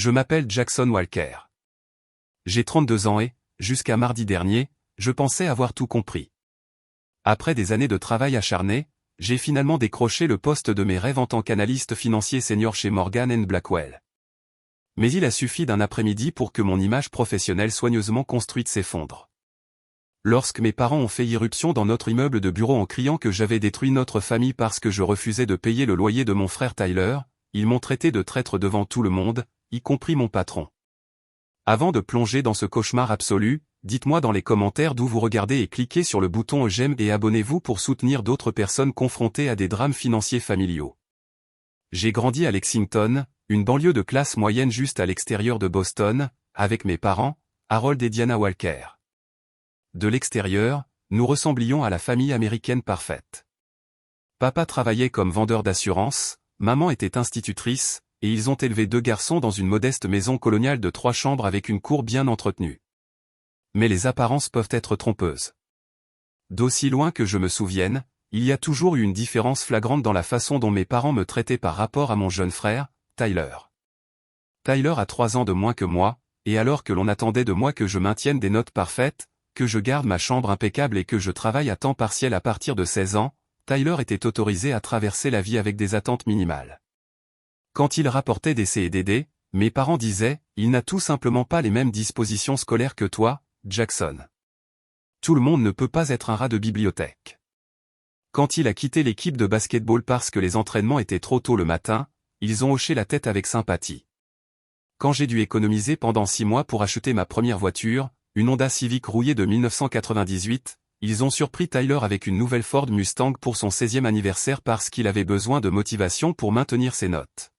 Je m'appelle Jackson Walker. J'ai 32 ans et, jusqu'à mardi dernier, je pensais avoir tout compris. Après des années de travail acharné, j'ai finalement décroché le poste de mes rêves en tant qu'analyste financier senior chez Morgan & Blackwell. Mais il a suffi d'un après-midi pour que mon image professionnelle soigneusement construite s'effondre. Lorsque mes parents ont fait irruption dans notre immeuble de bureau en criant que j'avais détruit notre famille parce que je refusais de payer le loyer de mon frère Tyler, ils m'ont traité de traître devant tout le monde, y compris mon patron. Avant de plonger dans ce cauchemar absolu, dites-moi dans les commentaires d'où vous regardez et cliquez sur le bouton j'aime et abonnez-vous pour soutenir d'autres personnes confrontées à des drames financiers familiaux. J'ai grandi à Lexington, une banlieue de classe moyenne juste à l'extérieur de Boston, avec mes parents, Harold et Diana Walker. De l'extérieur, nous ressemblions à la famille américaine parfaite. Papa travaillait comme vendeur d'assurance, maman était institutrice, et ils ont élevé 2 garçons dans une modeste maison coloniale de 3 chambres avec une cour bien entretenue. Mais les apparences peuvent être trompeuses. D'aussi loin que je me souvienne, il y a toujours eu une différence flagrante dans la façon dont mes parents me traitaient par rapport à mon jeune frère, Tyler. Tyler a 3 ans de moins que moi, et alors que l'on attendait de moi que je maintienne des notes parfaites, que je garde ma chambre impeccable et que je travaille à temps partiel à partir de 16 ans, Tyler était autorisé à traverser la vie avec des attentes minimales. Quand il rapportait des C et des D, mes parents disaient « Il n'a tout simplement pas les mêmes dispositions scolaires que toi, Jackson. Tout le monde ne peut pas être un rat de bibliothèque. » Quand il a quitté l'équipe de basketball parce que les entraînements étaient trop tôt le matin, ils ont hoché la tête avec sympathie. Quand j'ai dû économiser pendant 6 mois pour acheter ma première voiture, une Honda Civic rouillée de 1998, ils ont surpris Tyler avec une nouvelle Ford Mustang pour son 16e anniversaire parce qu'il avait besoin de motivation pour maintenir ses notes.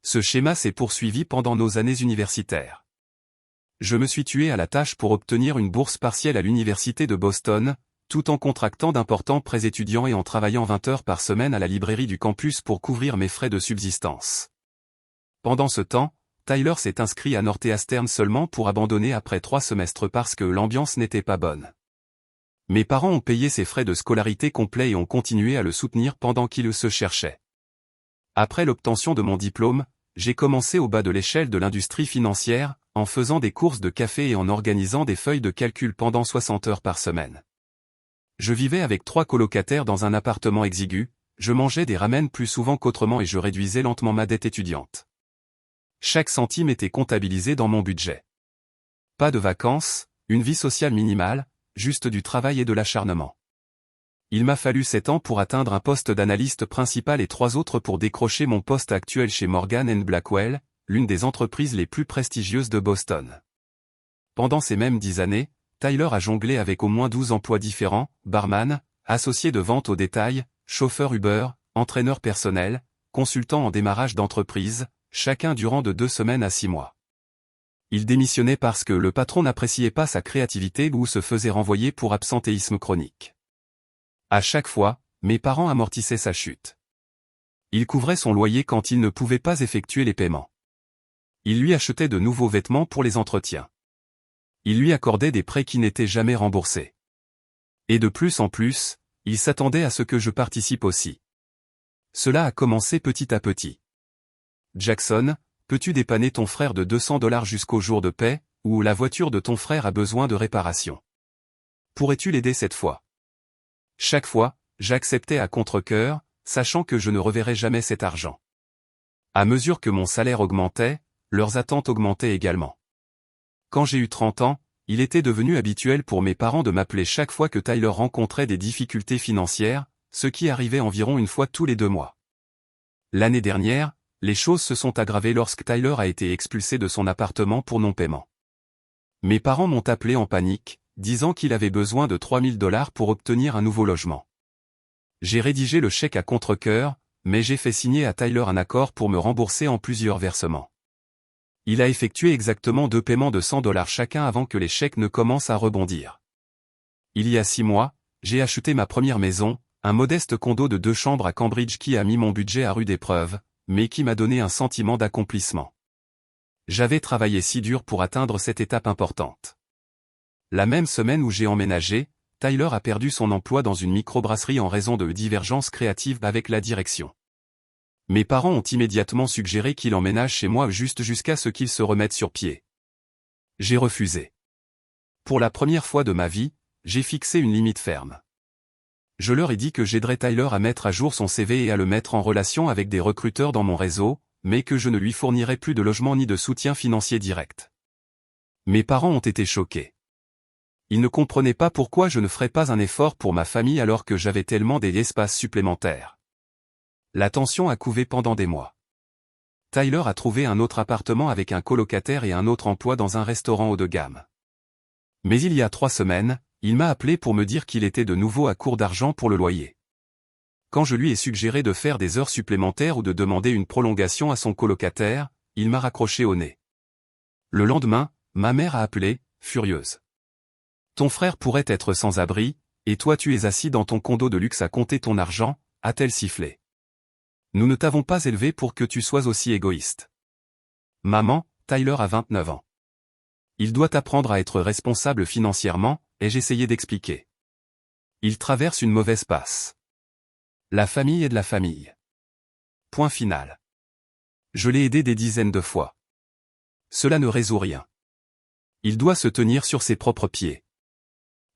Ce schéma s'est poursuivi pendant nos années universitaires. Je me suis tué à la tâche pour obtenir une bourse partielle à l'université de Boston, tout en contractant d'importants prêts étudiants et en travaillant 20 heures par semaine à la librairie du campus pour couvrir mes frais de subsistance. Pendant ce temps, Tyler s'est inscrit à Northeastern seulement pour abandonner après 3 semestres parce que l'ambiance n'était pas bonne. Mes parents ont payé ses frais de scolarité complets et ont continué à le soutenir pendant qu'il se cherchait. Après l'obtention de mon diplôme, j'ai commencé au bas de l'échelle de l'industrie financière, en faisant des courses de café et en organisant des feuilles de calcul pendant 60 heures par semaine. Je vivais avec 3 colocataires dans un appartement exigu, je mangeais des ramen plus souvent qu'autrement et je réduisais lentement ma dette étudiante. Chaque centime était comptabilisé dans mon budget. Pas de vacances, une vie sociale minimale, juste du travail et de l'acharnement. Il m'a fallu 7 ans pour atteindre un poste d'analyste principal et 3 autres pour décrocher mon poste actuel chez Morgan & Blackwell, l'une des entreprises les plus prestigieuses de Boston. Pendant ces mêmes 10 années, Tyler a jonglé avec au moins 12 emplois différents, barman, associé de vente au détail, chauffeur Uber, entraîneur personnel, consultant en démarrage d'entreprise, chacun durant de 2 semaines à 6 mois. Il démissionnait parce que le patron n'appréciait pas sa créativité ou se faisait renvoyer pour absentéisme chronique. À chaque fois, mes parents amortissaient sa chute. Il couvrait son loyer quand il ne pouvait pas effectuer les paiements. Il lui achetait de nouveaux vêtements pour les entretiens. Il lui accordait des prêts qui n'étaient jamais remboursés. Et de plus en plus, il s'attendait à ce que je participe aussi. Cela a commencé petit à petit. Jackson, peux-tu dépanner ton frère de $200 jusqu'au jour de paie, ou la voiture de ton frère a besoin de réparation? Pourrais-tu l'aider cette fois? Chaque fois, j'acceptais à contre-cœur, sachant que je ne reverrais jamais cet argent. À mesure que mon salaire augmentait, leurs attentes augmentaient également. Quand j'ai eu 30 ans, il était devenu habituel pour mes parents de m'appeler chaque fois que Tyler rencontrait des difficultés financières, ce qui arrivait environ une fois tous les 2 mois. L'année dernière, les choses se sont aggravées lorsque Tyler a été expulsé de son appartement pour non-paiement. Mes parents m'ont appelé en panique, disant qu'il avait besoin de $3000 pour obtenir un nouveau logement. J'ai rédigé le chèque à contre-cœur, mais j'ai fait signer à Tyler un accord pour me rembourser en plusieurs versements. Il a effectué exactement 2 paiements de $100 chacun avant que les chèques ne commencent à rebondir. Il y a 6 mois, j'ai acheté ma première maison, un modeste condo de 2 chambres à Cambridge qui a mis mon budget à rude épreuve, mais qui m'a donné un sentiment d'accomplissement. J'avais travaillé si dur pour atteindre cette étape importante. La même semaine où j'ai emménagé, Tyler a perdu son emploi dans une microbrasserie en raison de divergences créatives avec la direction. Mes parents ont immédiatement suggéré qu'il emménage chez moi juste jusqu'à ce qu'il se remette sur pied. J'ai refusé. Pour la première fois de ma vie, j'ai fixé une limite ferme. Je leur ai dit que j'aiderais Tyler à mettre à jour son CV et à le mettre en relation avec des recruteurs dans mon réseau, mais que je ne lui fournirais plus de logement ni de soutien financier direct. Mes parents ont été choqués. Ils ne comprenaient pas pourquoi je ne ferais pas un effort pour ma famille alors que j'avais tellement d'espace supplémentaires. La tension a couvé pendant des mois. Tyler a trouvé un autre appartement avec un colocataire et un autre emploi dans un restaurant haut de gamme. Mais il y a 3 semaines, il m'a appelé pour me dire qu'il était de nouveau à court d'argent pour le loyer. Quand je lui ai suggéré de faire des heures supplémentaires ou de demander une prolongation à son colocataire, il m'a raccroché au nez. Le lendemain, ma mère a appelé, furieuse. Ton frère pourrait être sans abri, et toi tu es assis dans ton condo de luxe à compter ton argent, a-t-elle sifflé. Nous ne t'avons pas élevé pour que tu sois aussi égoïste. Maman, Tyler a 29 ans. Il doit apprendre à être responsable financièrement, ai-je essayé d'expliquer. Il traverse une mauvaise passe. La famille est de la famille. Point final. Je l'ai aidé des dizaines de fois. Cela ne résout rien. Il doit se tenir sur ses propres pieds.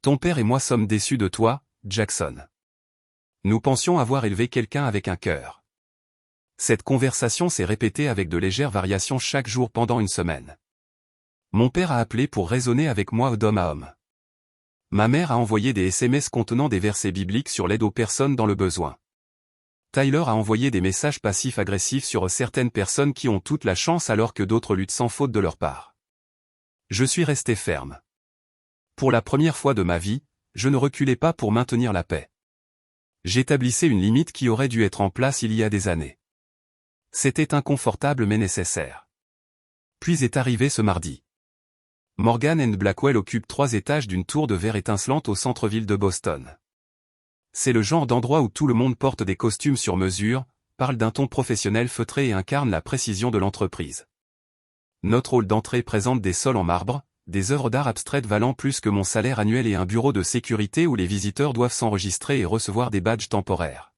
Ton père et moi sommes déçus de toi, Jackson. Nous pensions avoir élevé quelqu'un avec un cœur. Cette conversation s'est répétée avec de légères variations chaque jour pendant une semaine. Mon père a appelé pour raisonner avec moi d'homme à homme. Ma mère a envoyé des SMS contenant des versets bibliques sur l'aide aux personnes dans le besoin. Tyler a envoyé des messages passifs-agressifs sur certaines personnes qui ont toute la chance alors que d'autres luttent sans faute de leur part. Je suis resté ferme. Pour la première fois de ma vie, je ne reculais pas pour maintenir la paix. J'établissais une limite qui aurait dû être en place il y a des années. C'était inconfortable mais nécessaire. Puis est arrivé ce mardi. Morgan & Blackwell occupe 3 étages d'une tour de verre étincelante au centre-ville de Boston. C'est le genre d'endroit où tout le monde porte des costumes sur mesure, parle d'un ton professionnel feutré et incarne la précision de l'entreprise. Notre hall d'entrée présente des sols en marbre, des œuvres d'art abstraites valant plus que mon salaire annuel et un bureau de sécurité où les visiteurs doivent s'enregistrer et recevoir des badges temporaires.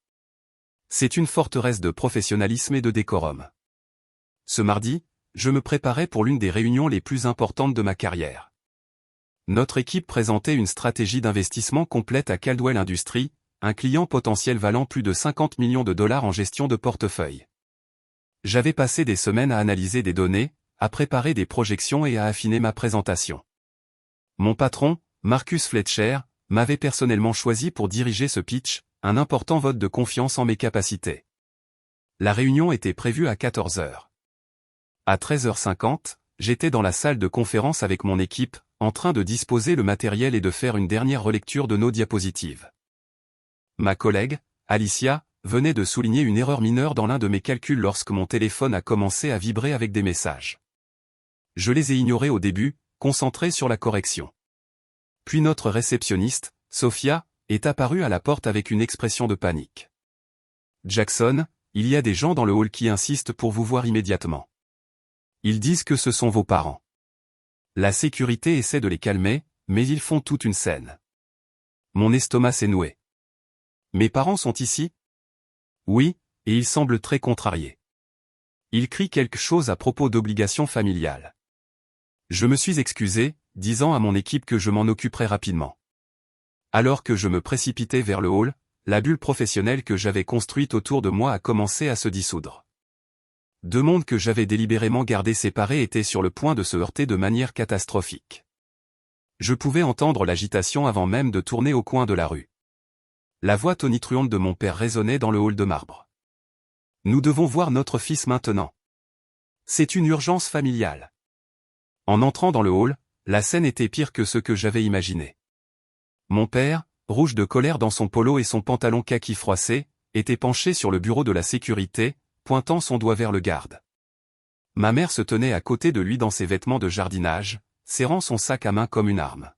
C'est une forteresse de professionnalisme et de décorum. Ce mardi, je me préparais pour l'une des réunions les plus importantes de ma carrière. Notre équipe présentait une stratégie d'investissement complète à Caldwell Industries, un client potentiel valant plus de 50 millions de dollars en gestion de portefeuille. J'avais passé des semaines à analyser des données, à préparer des projections et à affiner ma présentation. Mon patron, Marcus Fletcher, m'avait personnellement choisi pour diriger ce pitch, un important vote de confiance en mes capacités. La réunion était prévue à 14 heures. À 13h50, j'étais dans la salle de conférence avec mon équipe, en train de disposer le matériel et de faire une dernière relecture de nos diapositives. Ma collègue, Alicia, venait de souligner une erreur mineure dans l'un de mes calculs lorsque mon téléphone a commencé à vibrer avec des messages. Je les ai ignorés au début, concentré sur la correction. Puis notre réceptionniste, Sophia, est apparue à la porte avec une expression de panique. Jackson, il y a des gens dans le hall qui insistent pour vous voir immédiatement. Ils disent que ce sont vos parents. La sécurité essaie de les calmer, mais ils font toute une scène. Mon estomac s'est noué. Mes parents sont ici? Oui, et ils semblent très contrariés. Ils crient quelque chose à propos d'obligations familiales. Je me suis excusé, disant à mon équipe que je m'en occuperais rapidement. Alors que je me précipitais vers le hall, la bulle professionnelle que j'avais construite autour de moi a commencé à se dissoudre. 2 mondes que j'avais délibérément gardés séparés étaient sur le point de se heurter de manière catastrophique. Je pouvais entendre l'agitation avant même de tourner au coin de la rue. La voix tonitruante de mon père résonnait dans le hall de marbre. Nous devons voir notre fils maintenant. C'est une urgence familiale. En entrant dans le hall, la scène était pire que ce que j'avais imaginé. Mon père, rouge de colère dans son polo et son pantalon kaki froissé, était penché sur le bureau de la sécurité, pointant son doigt vers le garde. Ma mère se tenait à côté de lui dans ses vêtements de jardinage, serrant son sac à main comme une arme.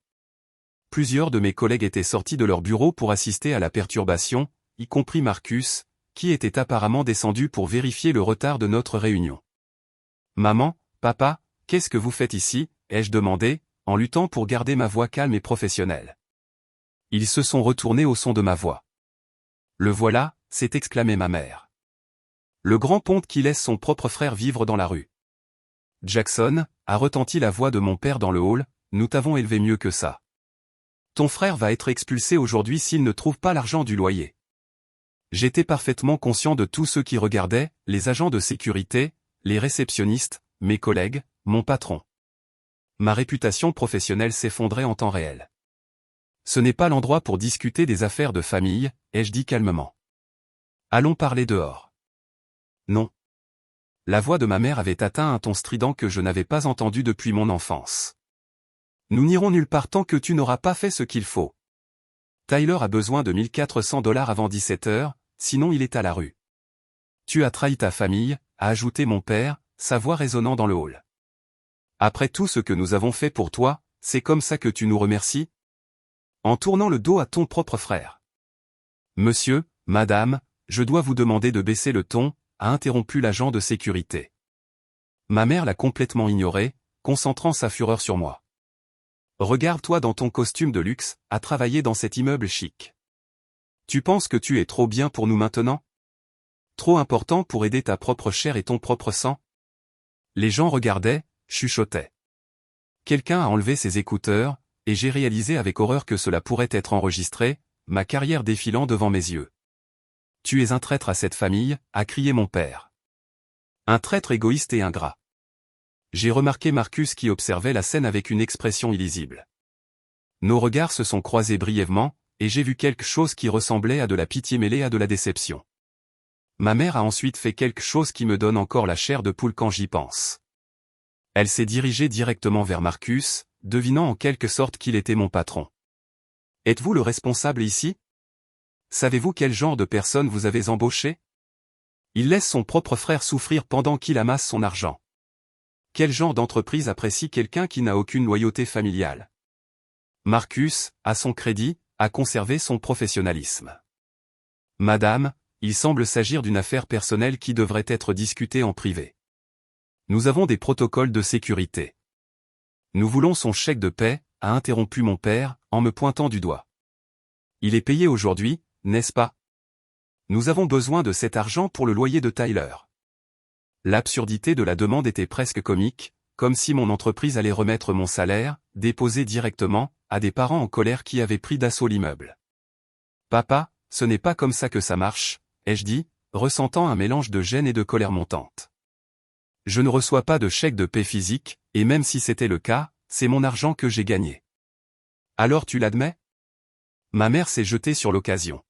Plusieurs de mes collègues étaient sortis de leur bureau pour assister à la perturbation, y compris Marcus, qui était apparemment descendu pour vérifier le retard de notre réunion. « Maman, papa, qu'est-ce que vous faites ici ?» ai-je demandé, en luttant pour garder ma voix calme et professionnelle. Ils se sont retournés au son de ma voix. « Le voilà !» s'est exclamée ma mère. Le grand ponte qui laisse son propre frère vivre dans la rue. Jackson, a retenti la voix de mon père dans le hall, nous t'avons élevé mieux que ça. Ton frère va être expulsé aujourd'hui s'il ne trouve pas l'argent du loyer. J'étais parfaitement conscient de tous ceux qui regardaient, les agents de sécurité, les réceptionnistes, mes collègues, mon patron. Ma réputation professionnelle s'effondrait en temps réel. Ce n'est pas l'endroit pour discuter des affaires de famille, ai-je dit calmement. Allons parler dehors. Non. La voix de ma mère avait atteint un ton strident que je n'avais pas entendu depuis mon enfance. Nous n'irons nulle part tant que tu n'auras pas fait ce qu'il faut. Tyler a besoin de $1400 avant 17 heures, sinon il est à la rue. Tu as trahi ta famille, a ajouté mon père, sa voix résonnant dans le hall. Après tout ce que nous avons fait pour toi, c'est comme ça que tu nous remercies? En tournant le dos à ton propre frère. Monsieur, madame, je dois vous demander de baisser le ton, a interrompu l'agent de sécurité. Ma mère l'a complètement ignoré, concentrant sa fureur sur moi. Regarde-toi dans ton costume de luxe, à travailler dans cet immeuble chic. Tu penses que tu es trop bien pour nous maintenant? Trop important pour aider ta propre chair et ton propre sang? Les gens regardaient, chuchotaient. Quelqu'un a enlevé ses écouteurs, et j'ai réalisé avec horreur que cela pourrait être enregistré, ma carrière défilant devant mes yeux. Tu es un traître à cette famille, a crié mon père. Un traître égoïste et ingrat. J'ai remarqué Marcus qui observait la scène avec une expression illisible. Nos regards se sont croisés brièvement, et j'ai vu quelque chose qui ressemblait à de la pitié mêlée à de la déception. Ma mère a ensuite fait quelque chose qui me donne encore la chair de poule quand j'y pense. Elle s'est dirigée directement vers Marcus, devinant en quelque sorte qu'il était mon patron. Êtes-vous le responsable ici? Savez-vous quel genre de personne vous avez embauché? Il laisse son propre frère souffrir pendant qu'il amasse son argent. Quel genre d'entreprise apprécie quelqu'un qui n'a aucune loyauté familiale? Marcus, à son crédit, a conservé son professionnalisme. Madame, il semble s'agir d'une affaire personnelle qui devrait être discutée en privé. Nous avons des protocoles de sécurité. Nous voulons son chèque de paie, a interrompu mon père, en me pointant du doigt. Il est payé aujourd'hui, n'est-ce pas? Nous avons besoin de cet argent pour le loyer de Tyler. L'absurdité de la demande était presque comique, comme si mon entreprise allait remettre mon salaire, déposé directement, à des parents en colère qui avaient pris d'assaut l'immeuble. Papa, ce n'est pas comme ça que ça marche, ai-je dit, ressentant un mélange de gêne et de colère montante. Je ne reçois pas de chèque de paie physique, et même si c'était le cas, c'est mon argent que j'ai gagné. Alors tu l'admets? Ma mère s'est jetée sur l'occasion.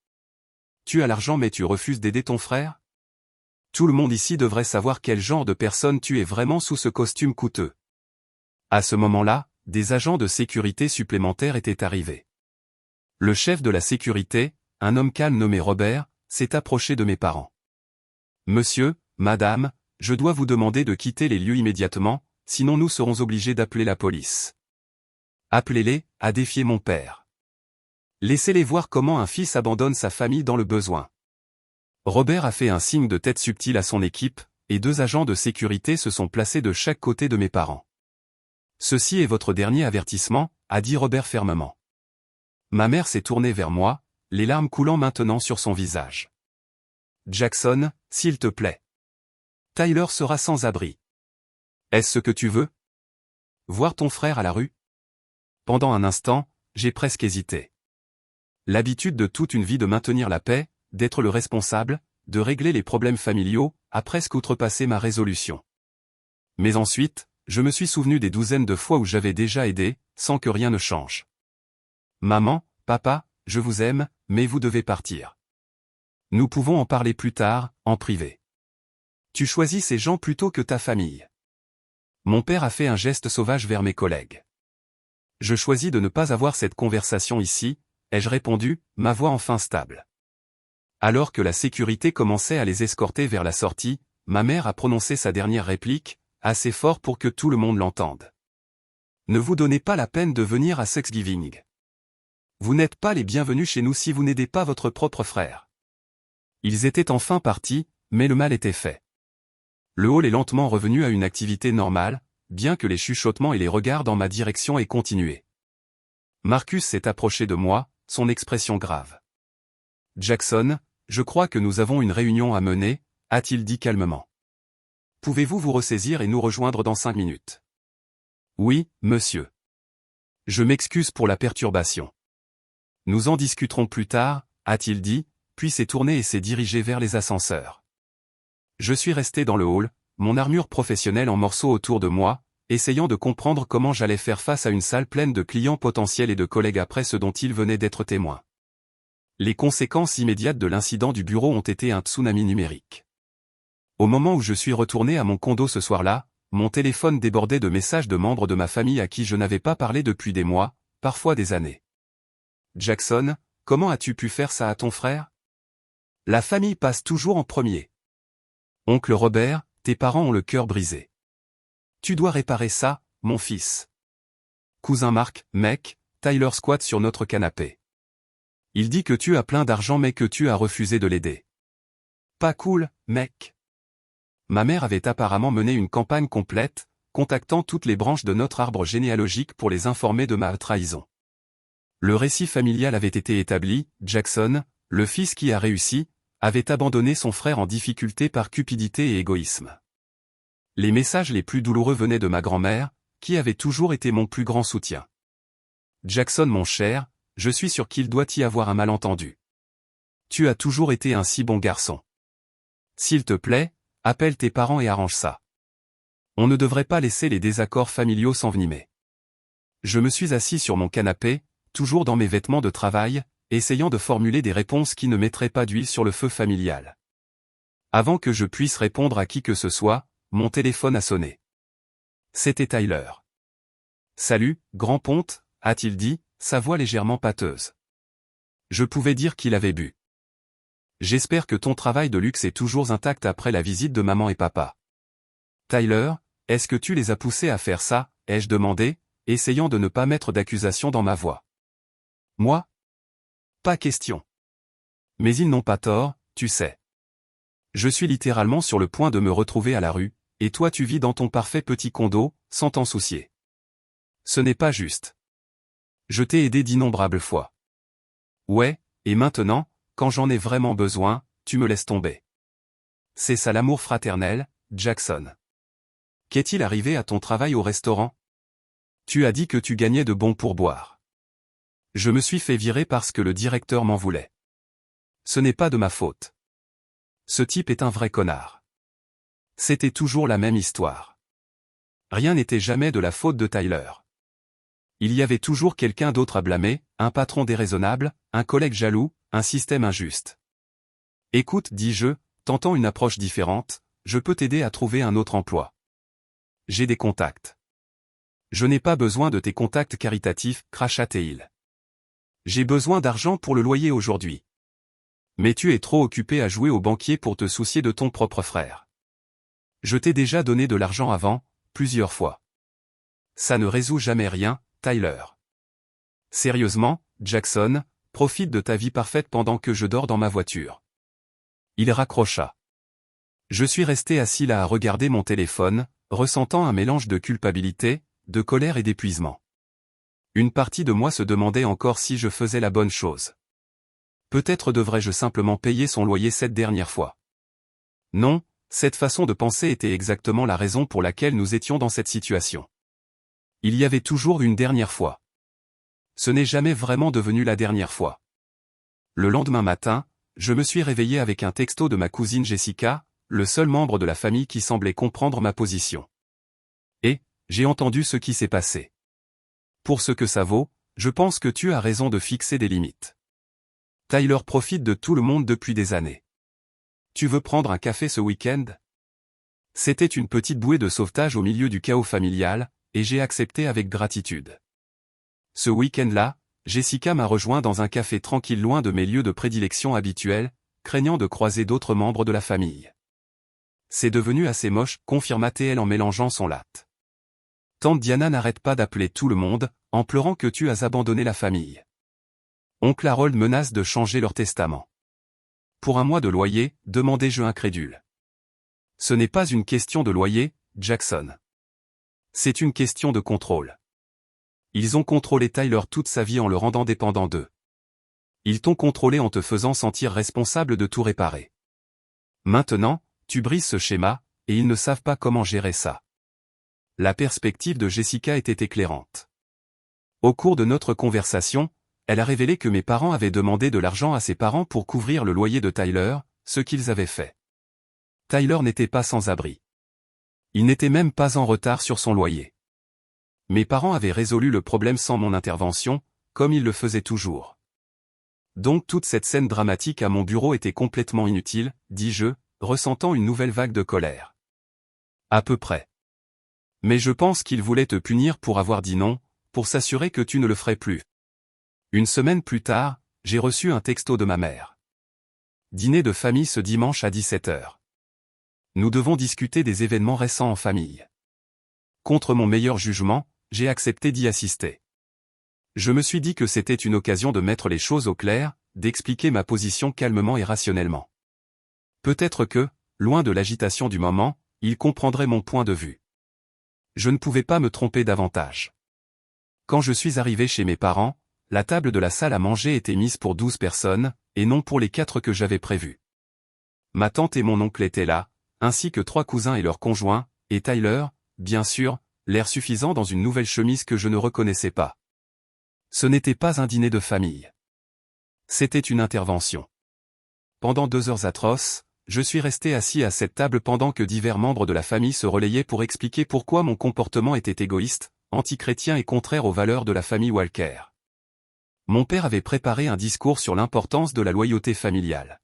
Tu as l'argent mais tu refuses d'aider ton frère? Tout le monde ici devrait savoir quel genre de personne tu es vraiment sous ce costume coûteux. À ce moment-là, des agents de sécurité supplémentaires étaient arrivés. Le chef de la sécurité, un homme calme nommé Robert, s'est approché de mes parents. Monsieur, madame, je dois vous demander de quitter les lieux immédiatement, sinon nous serons obligés d'appeler la police. Appelez-les, a défié mon père. Laissez-les voir comment un fils abandonne sa famille dans le besoin. Robert a fait un signe de tête subtil à son équipe, et 2 agents de sécurité se sont placés de chaque côté de mes parents. Ceci est votre dernier avertissement, a dit Robert fermement. Ma mère s'est tournée vers moi, les larmes coulant maintenant sur son visage. Jackson, s'il te plaît. Tyler sera sans abri. Est-ce ce que tu veux? Voir ton frère à la rue? Pendant un instant, j'ai presque hésité. L'habitude de toute une vie de maintenir la paix, d'être le responsable, de régler les problèmes familiaux, a presque outrepassé ma résolution. Mais ensuite, je me suis souvenu des douzaines de fois où j'avais déjà aidé, sans que rien ne change. Maman, papa, je vous aime, mais vous devez partir. Nous pouvons en parler plus tard, en privé. Tu choisis ces gens plutôt que ta famille. Mon père a fait un geste sauvage vers mes collègues. Je choisis de ne pas avoir cette conversation ici, ai-je répondu, ma voix enfin stable. Alors que la sécurité commençait à les escorter vers la sortie, ma mère a prononcé sa dernière réplique, assez fort pour que tout le monde l'entende. Ne vous donnez pas la peine de venir à Thanksgiving. Vous n'êtes pas les bienvenus chez nous si vous n'aidez pas votre propre frère. Ils étaient enfin partis, mais le mal était fait. Le hall est lentement revenu à une activité normale, bien que les chuchotements et les regards dans ma direction aient continué. Marcus s'est approché de moi, son expression grave. Jackson, je crois que nous avons une réunion à mener, a-t-il dit calmement. Pouvez-vous vous ressaisir et nous rejoindre dans 5 minutes? Oui, monsieur. Je m'excuse pour la perturbation. Nous en discuterons plus tard, a-t-il dit, puis s'est tourné et s'est dirigé vers les ascenseurs. Je suis resté dans le hall, mon armure professionnelle en morceaux autour de moi, essayant de comprendre comment j'allais faire face à une salle pleine de clients potentiels et de collègues après ce dont ils venaient d'être témoins. Les conséquences immédiates de l'incident du bureau ont été un tsunami numérique. Au moment où je suis retourné à mon condo ce soir-là, mon téléphone débordait de messages de membres de ma famille à qui je n'avais pas parlé depuis des mois, parfois des années. Jackson, comment as-tu pu faire ça à ton frère? La famille passe toujours en premier. Oncle Robert, tes parents ont le cœur brisé. Tu dois réparer ça, mon fils. Cousin Mark, mec, Tyler squatte sur notre canapé. Il dit que tu as plein d'argent mais que tu as refusé de l'aider. Pas cool, mec. Ma mère avait apparemment mené une campagne complète, contactant toutes les branches de notre arbre généalogique pour les informer de ma trahison. Le récit familial avait été établi, Jackson, le fils qui a réussi, avait abandonné son frère en difficulté par cupidité et égoïsme. Les messages les plus douloureux venaient de ma grand-mère, qui avait toujours été mon plus grand soutien. Jackson mon cher, je suis sûr qu'il doit y avoir un malentendu. Tu as toujours été un si bon garçon. S'il te plaît, appelle tes parents et arrange ça. On ne devrait pas laisser les désaccords familiaux s'envenimer. Je me suis assis sur mon canapé, toujours dans mes vêtements de travail, essayant de formuler des réponses qui ne mettraient pas d'huile sur le feu familial. Avant que je puisse répondre à qui que ce soit, mon téléphone a sonné. C'était Tyler. Salut, grand ponte, a-t-il dit, sa voix légèrement pâteuse. Je pouvais dire qu'il avait bu. J'espère que ton travail de luxe est toujours intact après la visite de maman et papa. Tyler, est-ce que tu les as poussés à faire ça, ai-je demandé, essayant de ne pas mettre d'accusation dans ma voix. Moi? Pas question. Mais ils n'ont pas tort, tu sais. Je suis littéralement sur le point de me retrouver à la rue, et toi tu vis dans ton parfait petit condo, sans t'en soucier. Ce n'est pas juste. Je t'ai aidé d'innombrables fois. Ouais, et maintenant, quand j'en ai vraiment besoin, tu me laisses tomber. C'est ça l'amour fraternel, Jackson. Qu'est-il arrivé à ton travail au restaurant? Tu as dit que tu gagnais de bons pourboires. Je me suis fait virer parce que le directeur m'en voulait. Ce n'est pas de ma faute. Ce type est un vrai connard. C'était toujours la même histoire. Rien n'était jamais de la faute de Tyler. Il y avait toujours quelqu'un d'autre à blâmer, un patron déraisonnable, un collègue jaloux, un système injuste. Écoute, dis-je, tentant une approche différente, je peux t'aider à trouver un autre emploi. J'ai des contacts. Je n'ai pas besoin de tes contacts caritatifs, cracha-t-il. J'ai besoin d'argent pour le loyer aujourd'hui. Mais tu es trop occupé à jouer au banquier pour te soucier de ton propre frère. Je t'ai déjà donné de l'argent avant, plusieurs fois. Ça ne résout jamais rien, Tyler. Sérieusement, Jackson, profite de ta vie parfaite pendant que je dors dans ma voiture. Il raccrocha. Je suis resté assis là à regarder mon téléphone, ressentant un mélange de culpabilité, de colère et d'épuisement. Une partie de moi se demandait encore si je faisais la bonne chose. Peut-être devrais-je simplement payer son loyer cette dernière fois. Non, cette façon de penser était exactement la raison pour laquelle nous étions dans cette situation. Il y avait toujours une dernière fois. Ce n'est jamais vraiment devenu la dernière fois. Le lendemain matin, je me suis réveillé avec un texto de ma cousine Jessica, le seul membre de la famille qui semblait comprendre ma position. Et, j'ai entendu ce qui s'est passé. Pour ce que ça vaut, je pense que tu as raison de fixer des limites. Tyler profite de tout le monde depuis des années. Tu veux prendre un café ce week-end? C'était une petite bouée de sauvetage au milieu du chaos familial, et j'ai accepté avec gratitude. Ce week-end-là, Jessica m'a rejoint dans un café tranquille loin de mes lieux de prédilection habituels, craignant de croiser d'autres membres de la famille. C'est devenu assez moche, confirma-t-elle en mélangeant son latte. Tante Diana n'arrête pas d'appeler tout le monde, en pleurant que tu as abandonné la famille. Oncle Harold menace de changer leur testament. Pour un mois de loyer, demandai-je incrédule. Ce n'est pas une question de loyer, Jackson. C'est une question de contrôle. Ils ont contrôlé Tyler toute sa vie en le rendant dépendant d'eux. Ils t'ont contrôlé en te faisant sentir responsable de tout réparer. Maintenant, Tu brises ce schéma, et ils ne savent pas comment gérer ça. La perspective de Jessica était éclairante. Au cours de notre conversation, elle a révélé que mes parents avaient demandé de l'argent à ses parents pour couvrir le loyer de Tyler, ce qu'ils avaient fait. Tyler n'était pas sans abri. Il n'était même pas en retard sur son loyer. Mes parents avaient résolu le problème sans mon intervention, comme ils le faisaient toujours. Donc toute cette scène dramatique à mon bureau était complètement inutile, dis-je, ressentant une nouvelle vague de colère. À peu près. Mais je pense qu'ils voulaient te punir pour avoir dit non, pour s'assurer que tu ne le ferais plus. Une semaine plus tard, j'ai reçu un texto de ma mère. Dîner de famille ce dimanche à 17h. Nous devons discuter des événements récents en famille. Contre mon meilleur jugement, j'ai accepté d'y assister. Je me suis dit que c'était une occasion de mettre les choses au clair, d'expliquer ma position calmement et rationnellement. Peut-être que, loin de l'agitation du moment, il comprendrait mon point de vue. Je ne pouvais pas me tromper davantage. Quand je suis arrivé chez mes parents, la table de la salle à manger était mise pour 12 personnes, et non pour les 4 que j'avais prévues. Ma tante et mon oncle étaient là, ainsi que 3 cousins et leurs conjoints, et Tyler, bien sûr, l'air suffisant dans une nouvelle chemise que je ne reconnaissais pas. Ce n'était pas un dîner de famille. C'était une intervention. Pendant 2 heures atroces, je suis resté assis à cette table pendant que divers membres de la famille se relayaient pour expliquer pourquoi mon comportement était égoïste, anti-chrétien et contraire aux valeurs de la famille Walker. Mon père avait préparé un discours sur l'importance de la loyauté familiale.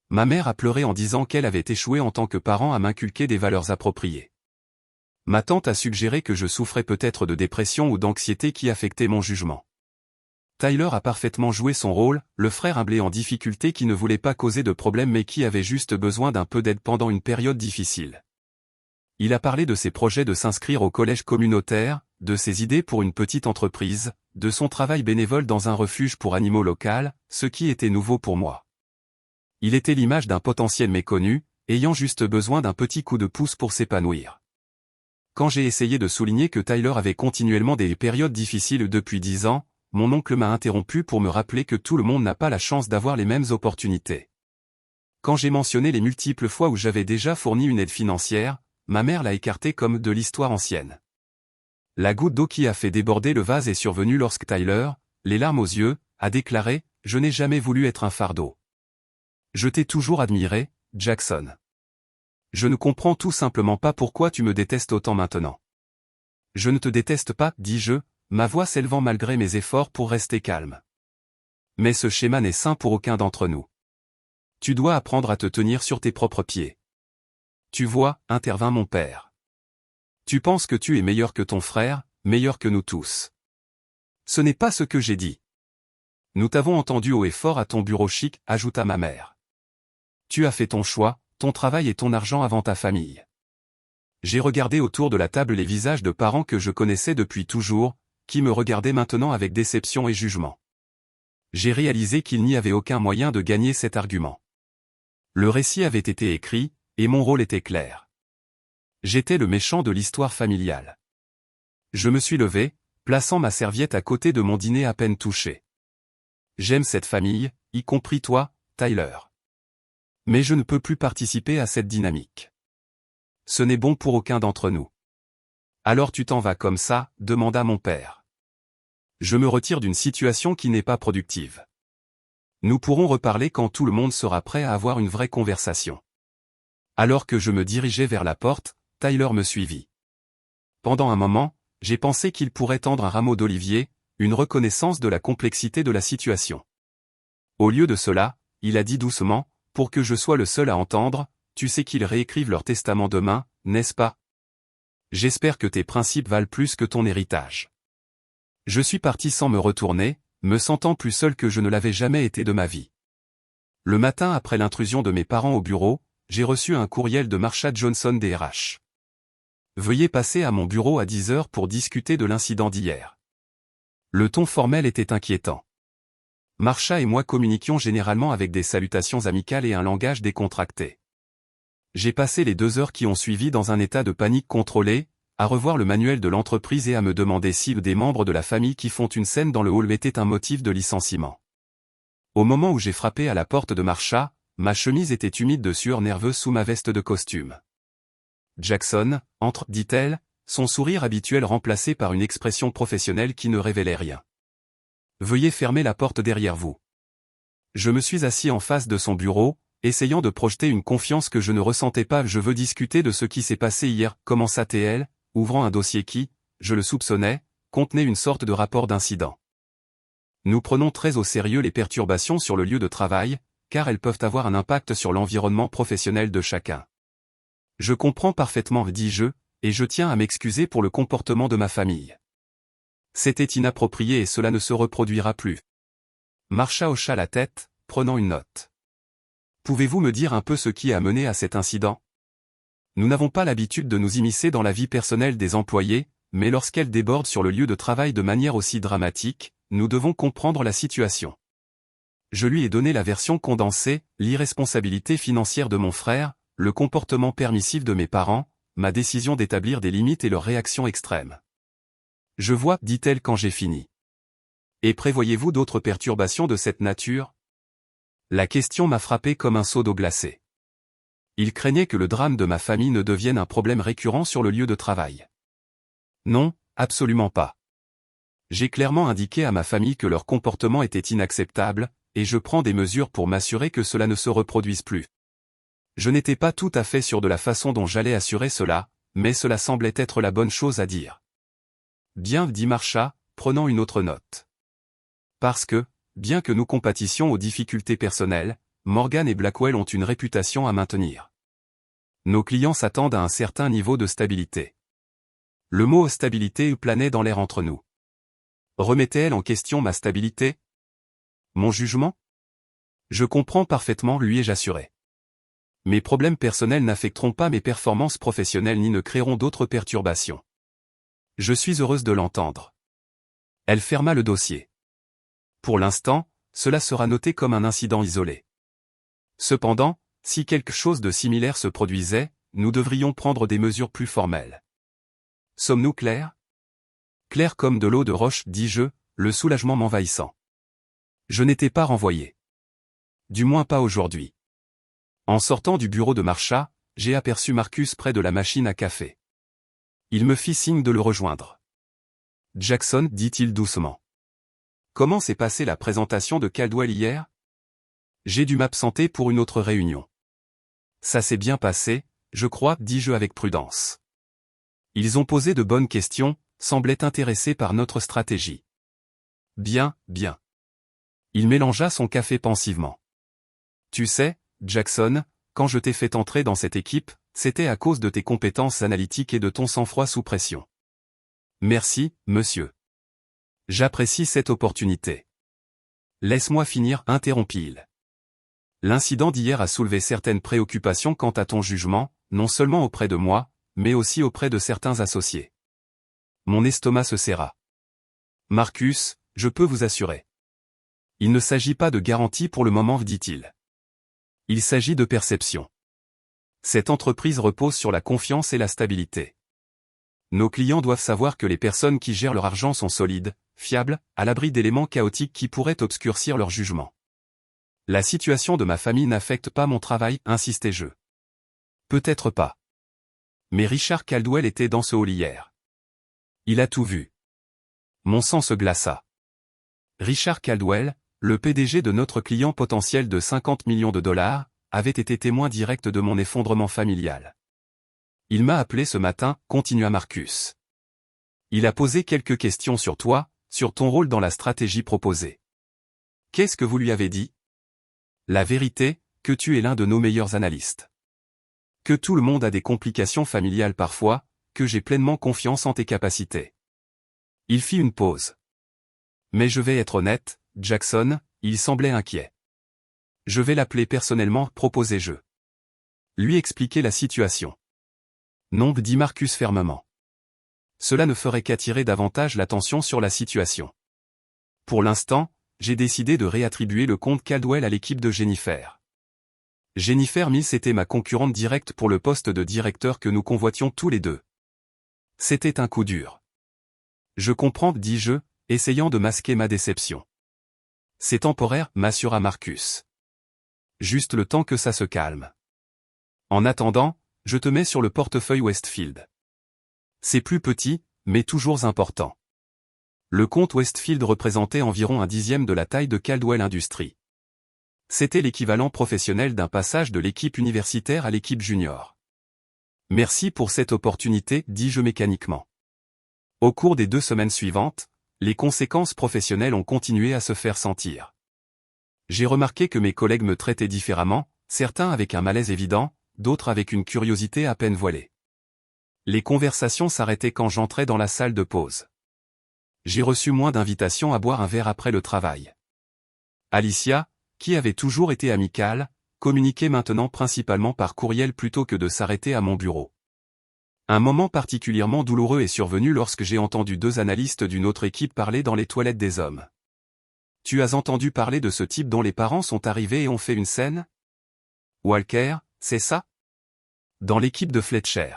Ma mère a pleuré en disant qu'elle avait échoué en tant que parent à m'inculquer des valeurs appropriées. Ma tante a suggéré que je souffrais peut-être de dépression ou d'anxiété qui affectait mon jugement. Tyler a parfaitement joué son rôle, le frère humblé en difficulté qui ne voulait pas causer de problème mais qui avait juste besoin d'un peu d'aide pendant une période difficile. Il a parlé de ses projets de s'inscrire au collège communautaire, de ses idées pour une petite entreprise, de son travail bénévole dans un refuge pour animaux local, ce qui était nouveau pour moi. Il était l'image d'un potentiel méconnu, ayant juste besoin d'un petit coup de pouce pour s'épanouir. Quand j'ai essayé de souligner que Tyler avait continuellement des périodes difficiles depuis 10 ans, mon oncle m'a interrompu pour me rappeler que tout le monde n'a pas la chance d'avoir les mêmes opportunités. Quand j'ai mentionné les multiples fois où j'avais déjà fourni une aide financière, ma mère l'a écarté comme de l'histoire ancienne. La goutte d'eau qui a fait déborder le vase est survenue lorsque Tyler, les larmes aux yeux, a déclaré « Je n'ai jamais voulu être un fardeau. Je t'ai toujours admiré, Jackson. Je ne comprends tout simplement pas pourquoi tu me détestes autant maintenant. » Je ne te déteste pas, dis-je, ma voix s'élevant malgré mes efforts pour rester calme. Mais ce schéma n'est sain pour aucun d'entre nous. Tu dois apprendre à te tenir sur tes propres pieds. Tu vois, intervint mon père. Tu penses que tu es meilleur que ton frère, meilleur que nous tous. Ce n'est pas ce que j'ai dit. Nous t'avons entendu haut et fort à ton bureau chic, ajouta ma mère. Tu as fait ton choix, ton travail et ton argent avant ta famille. J'ai regardé autour de la table les visages de parents que je connaissais depuis toujours, qui me regardaient maintenant avec déception et jugement. J'ai réalisé qu'il n'y avait aucun moyen de gagner cet argument. Le récit avait été écrit, et mon rôle était clair. J'étais le méchant de l'histoire familiale. Je me suis levé, plaçant ma serviette à côté de mon dîner à peine touché. J'aime cette famille, y compris toi, Tyler. Mais je ne peux plus participer à cette dynamique. Ce n'est bon pour aucun d'entre nous. Alors tu t'en vas comme ça, demanda mon père. Je me retire d'une situation qui n'est pas productive. Nous pourrons reparler quand tout le monde sera prêt à avoir une vraie conversation. Alors que je me dirigeais vers la porte, Tyler me suivit. Pendant un moment, j'ai pensé qu'il pourrait tendre un rameau d'olivier, une reconnaissance de la complexité de la situation. Au lieu de cela, il a dit doucement, pour que je sois le seul à entendre, tu sais qu'ils réécrivent leur testament demain, n'est-ce pas? J'espère que tes principes valent plus que ton héritage. Je suis parti sans me retourner, me sentant plus seul que je ne l'avais jamais été de ma vie. Le matin après l'intrusion de mes parents au bureau, j'ai reçu un courriel de Marsha Johnson DRH. Veuillez passer à mon bureau à 10 heures pour discuter de l'incident d'hier. Le ton formel était inquiétant. Marsha et moi communiquions généralement avec des salutations amicales et un langage décontracté. J'ai passé les 2 heures qui ont suivi dans un état de panique contrôlée, à revoir le manuel de l'entreprise et à me demander si des membres de la famille qui font une scène dans le hall étaient un motif de licenciement. Au moment où j'ai frappé à la porte de Marsha, ma chemise était humide de sueur nerveuse sous ma veste de costume. Jackson, entre, dit-elle, son sourire habituel remplacé par une expression professionnelle qui ne révélait rien. Veuillez fermer la porte derrière vous. Je me suis assis en face de son bureau, essayant de projeter une confiance que je ne ressentais pas. Je veux discuter de ce qui s'est passé hier, commença-t-elle, ouvrant un dossier qui, je le soupçonnais, contenait une sorte de rapport d'incident. Nous prenons très au sérieux les perturbations sur le lieu de travail, car elles peuvent avoir un impact sur l'environnement professionnel de chacun. Je comprends parfaitement, dis-je, et je tiens à m'excuser pour le comportement de ma famille. C'était inapproprié et cela ne se reproduira plus. Marsha hocha la tête, prenant une note. Pouvez-vous me dire un peu ce qui a mené à cet incident? Nous n'avons pas l'habitude de nous immiscer dans la vie personnelle des employés, mais lorsqu'elle déborde sur le lieu de travail de manière aussi dramatique, nous devons comprendre la situation. Je lui ai donné la version condensée, l'irresponsabilité financière de mon frère, le comportement permissif de mes parents, ma décision d'établir des limites et leur réaction extrême. Je vois, dit-elle quand j'ai fini. Et prévoyez-vous d'autres perturbations de cette nature? La question m'a frappé comme un seau d'eau glacée. Il craignait que le drame de ma famille ne devienne un problème récurrent sur le lieu de travail. Non, absolument pas. J'ai clairement indiqué à ma famille que leur comportement était inacceptable, et je prends des mesures pour m'assurer que cela ne se reproduise plus. Je n'étais pas tout à fait sûr de la façon dont j'allais assurer cela, mais cela semblait être la bonne chose à dire. Bien, dit Marsha, prenant une autre note. Parce que, bien que nous compatissions aux difficultés personnelles, Morgan et Blackwell ont une réputation à maintenir. Nos clients s'attendent à un certain niveau de stabilité. Le mot stabilité planait dans l'air entre nous. Remettait-elle en question ma stabilité? Mon jugement? Je comprends parfaitement, lui ai-je assuré. Mes problèmes personnels n'affecteront pas mes performances professionnelles ni ne créeront d'autres perturbations. Je suis heureuse de l'entendre. Elle ferma le dossier. Pour l'instant, cela sera noté comme un incident isolé. Cependant, si quelque chose de similaire se produisait, nous devrions prendre des mesures plus formelles. Sommes-nous clairs? Clair comme de l'eau de roche, dis-je, le soulagement m'envahissant. Je n'étais pas renvoyé. Du moins pas aujourd'hui. En sortant du bureau de Marsha, j'ai aperçu Marcus près de la machine à café. Il me fit signe de le rejoindre. Jackson, dit-il doucement. Comment s'est passée la présentation de Caldwell hier? J'ai dû m'absenter pour une autre réunion. Ça s'est bien passé, je crois, dis-je avec prudence. Ils ont posé de bonnes questions, semblaient intéressés par notre stratégie. Bien, bien. Il mélangea son café pensivement. Tu sais, Jackson, quand je t'ai fait entrer dans cette équipe, c'était à cause de tes compétences analytiques et de ton sang-froid sous pression. Merci, monsieur. J'apprécie cette opportunité. Laisse-moi finir, interrompit-il. L'incident d'hier a soulevé certaines préoccupations quant à ton jugement, non seulement auprès de moi, mais aussi auprès de certains associés. Mon estomac se serra. Marcus, je peux vous assurer. Il ne s'agit pas de garantie pour le moment, dit-il. Il s'agit de perception. Cette entreprise repose sur la confiance et la stabilité. Nos clients doivent savoir que les personnes qui gèrent leur argent sont solides, fiables, à l'abri d'éléments chaotiques qui pourraient obscurcir leur jugement. La situation de ma famille n'affecte pas mon travail, insistai-je. Peut-être pas. Mais Richard Caldwell était dans ce hall hier. Il a tout vu. Mon sang se glaça. Richard Caldwell, le PDG de notre client potentiel de 50 millions de dollars, avait été témoin direct de mon effondrement familial. Il m'a appelé ce matin, continua Marcus. Il a posé quelques questions sur toi, sur ton rôle dans la stratégie proposée. Qu'est-ce que vous lui avez dit? La vérité, que tu es l'un de nos meilleurs analystes. Que tout le monde a des complications familiales parfois, que j'ai pleinement confiance en tes capacités. Il fit une pause. Mais je vais être honnête, Jackson, il semblait inquiet. Je vais l'appeler personnellement, proposai-je. Lui expliquer la situation. Non, dit Marcus fermement. Cela ne ferait qu'attirer davantage l'attention sur la situation. Pour l'instant, j'ai décidé de réattribuer le compte Caldwell à l'équipe de Jennifer. Jennifer Mills était ma concurrente directe pour le poste de directeur que nous convoitions tous les deux. C'était un coup dur. Je comprends, dis-je, essayant de masquer ma déception. C'est temporaire, m'assura Marcus. Juste le temps que ça se calme. En attendant, je te mets sur le portefeuille Westfield. C'est plus petit, mais toujours important. Le compte Westfield représentait environ 1/10 de la taille de Caldwell Industries. C'était l'équivalent professionnel d'un passage de l'équipe universitaire à l'équipe junior. Merci pour cette opportunité, dis-je mécaniquement. Au cours des 2 semaines suivantes, les conséquences professionnelles ont continué à se faire sentir. J'ai remarqué que mes collègues me traitaient différemment, certains avec un malaise évident, d'autres avec une curiosité à peine voilée. Les conversations s'arrêtaient quand j'entrais dans la salle de pause. J'ai reçu moins d'invitations à boire un verre après le travail. Alicia, qui avait toujours été amicale, communiquait maintenant principalement par courriel plutôt que de s'arrêter à mon bureau. Un moment particulièrement douloureux est survenu lorsque j'ai entendu 2 analystes d'une autre équipe parler dans les toilettes des hommes. Tu as entendu parler de ce type dont les parents sont arrivés et ont fait une scène? Walker, c'est ça? Dans l'équipe de Fletcher.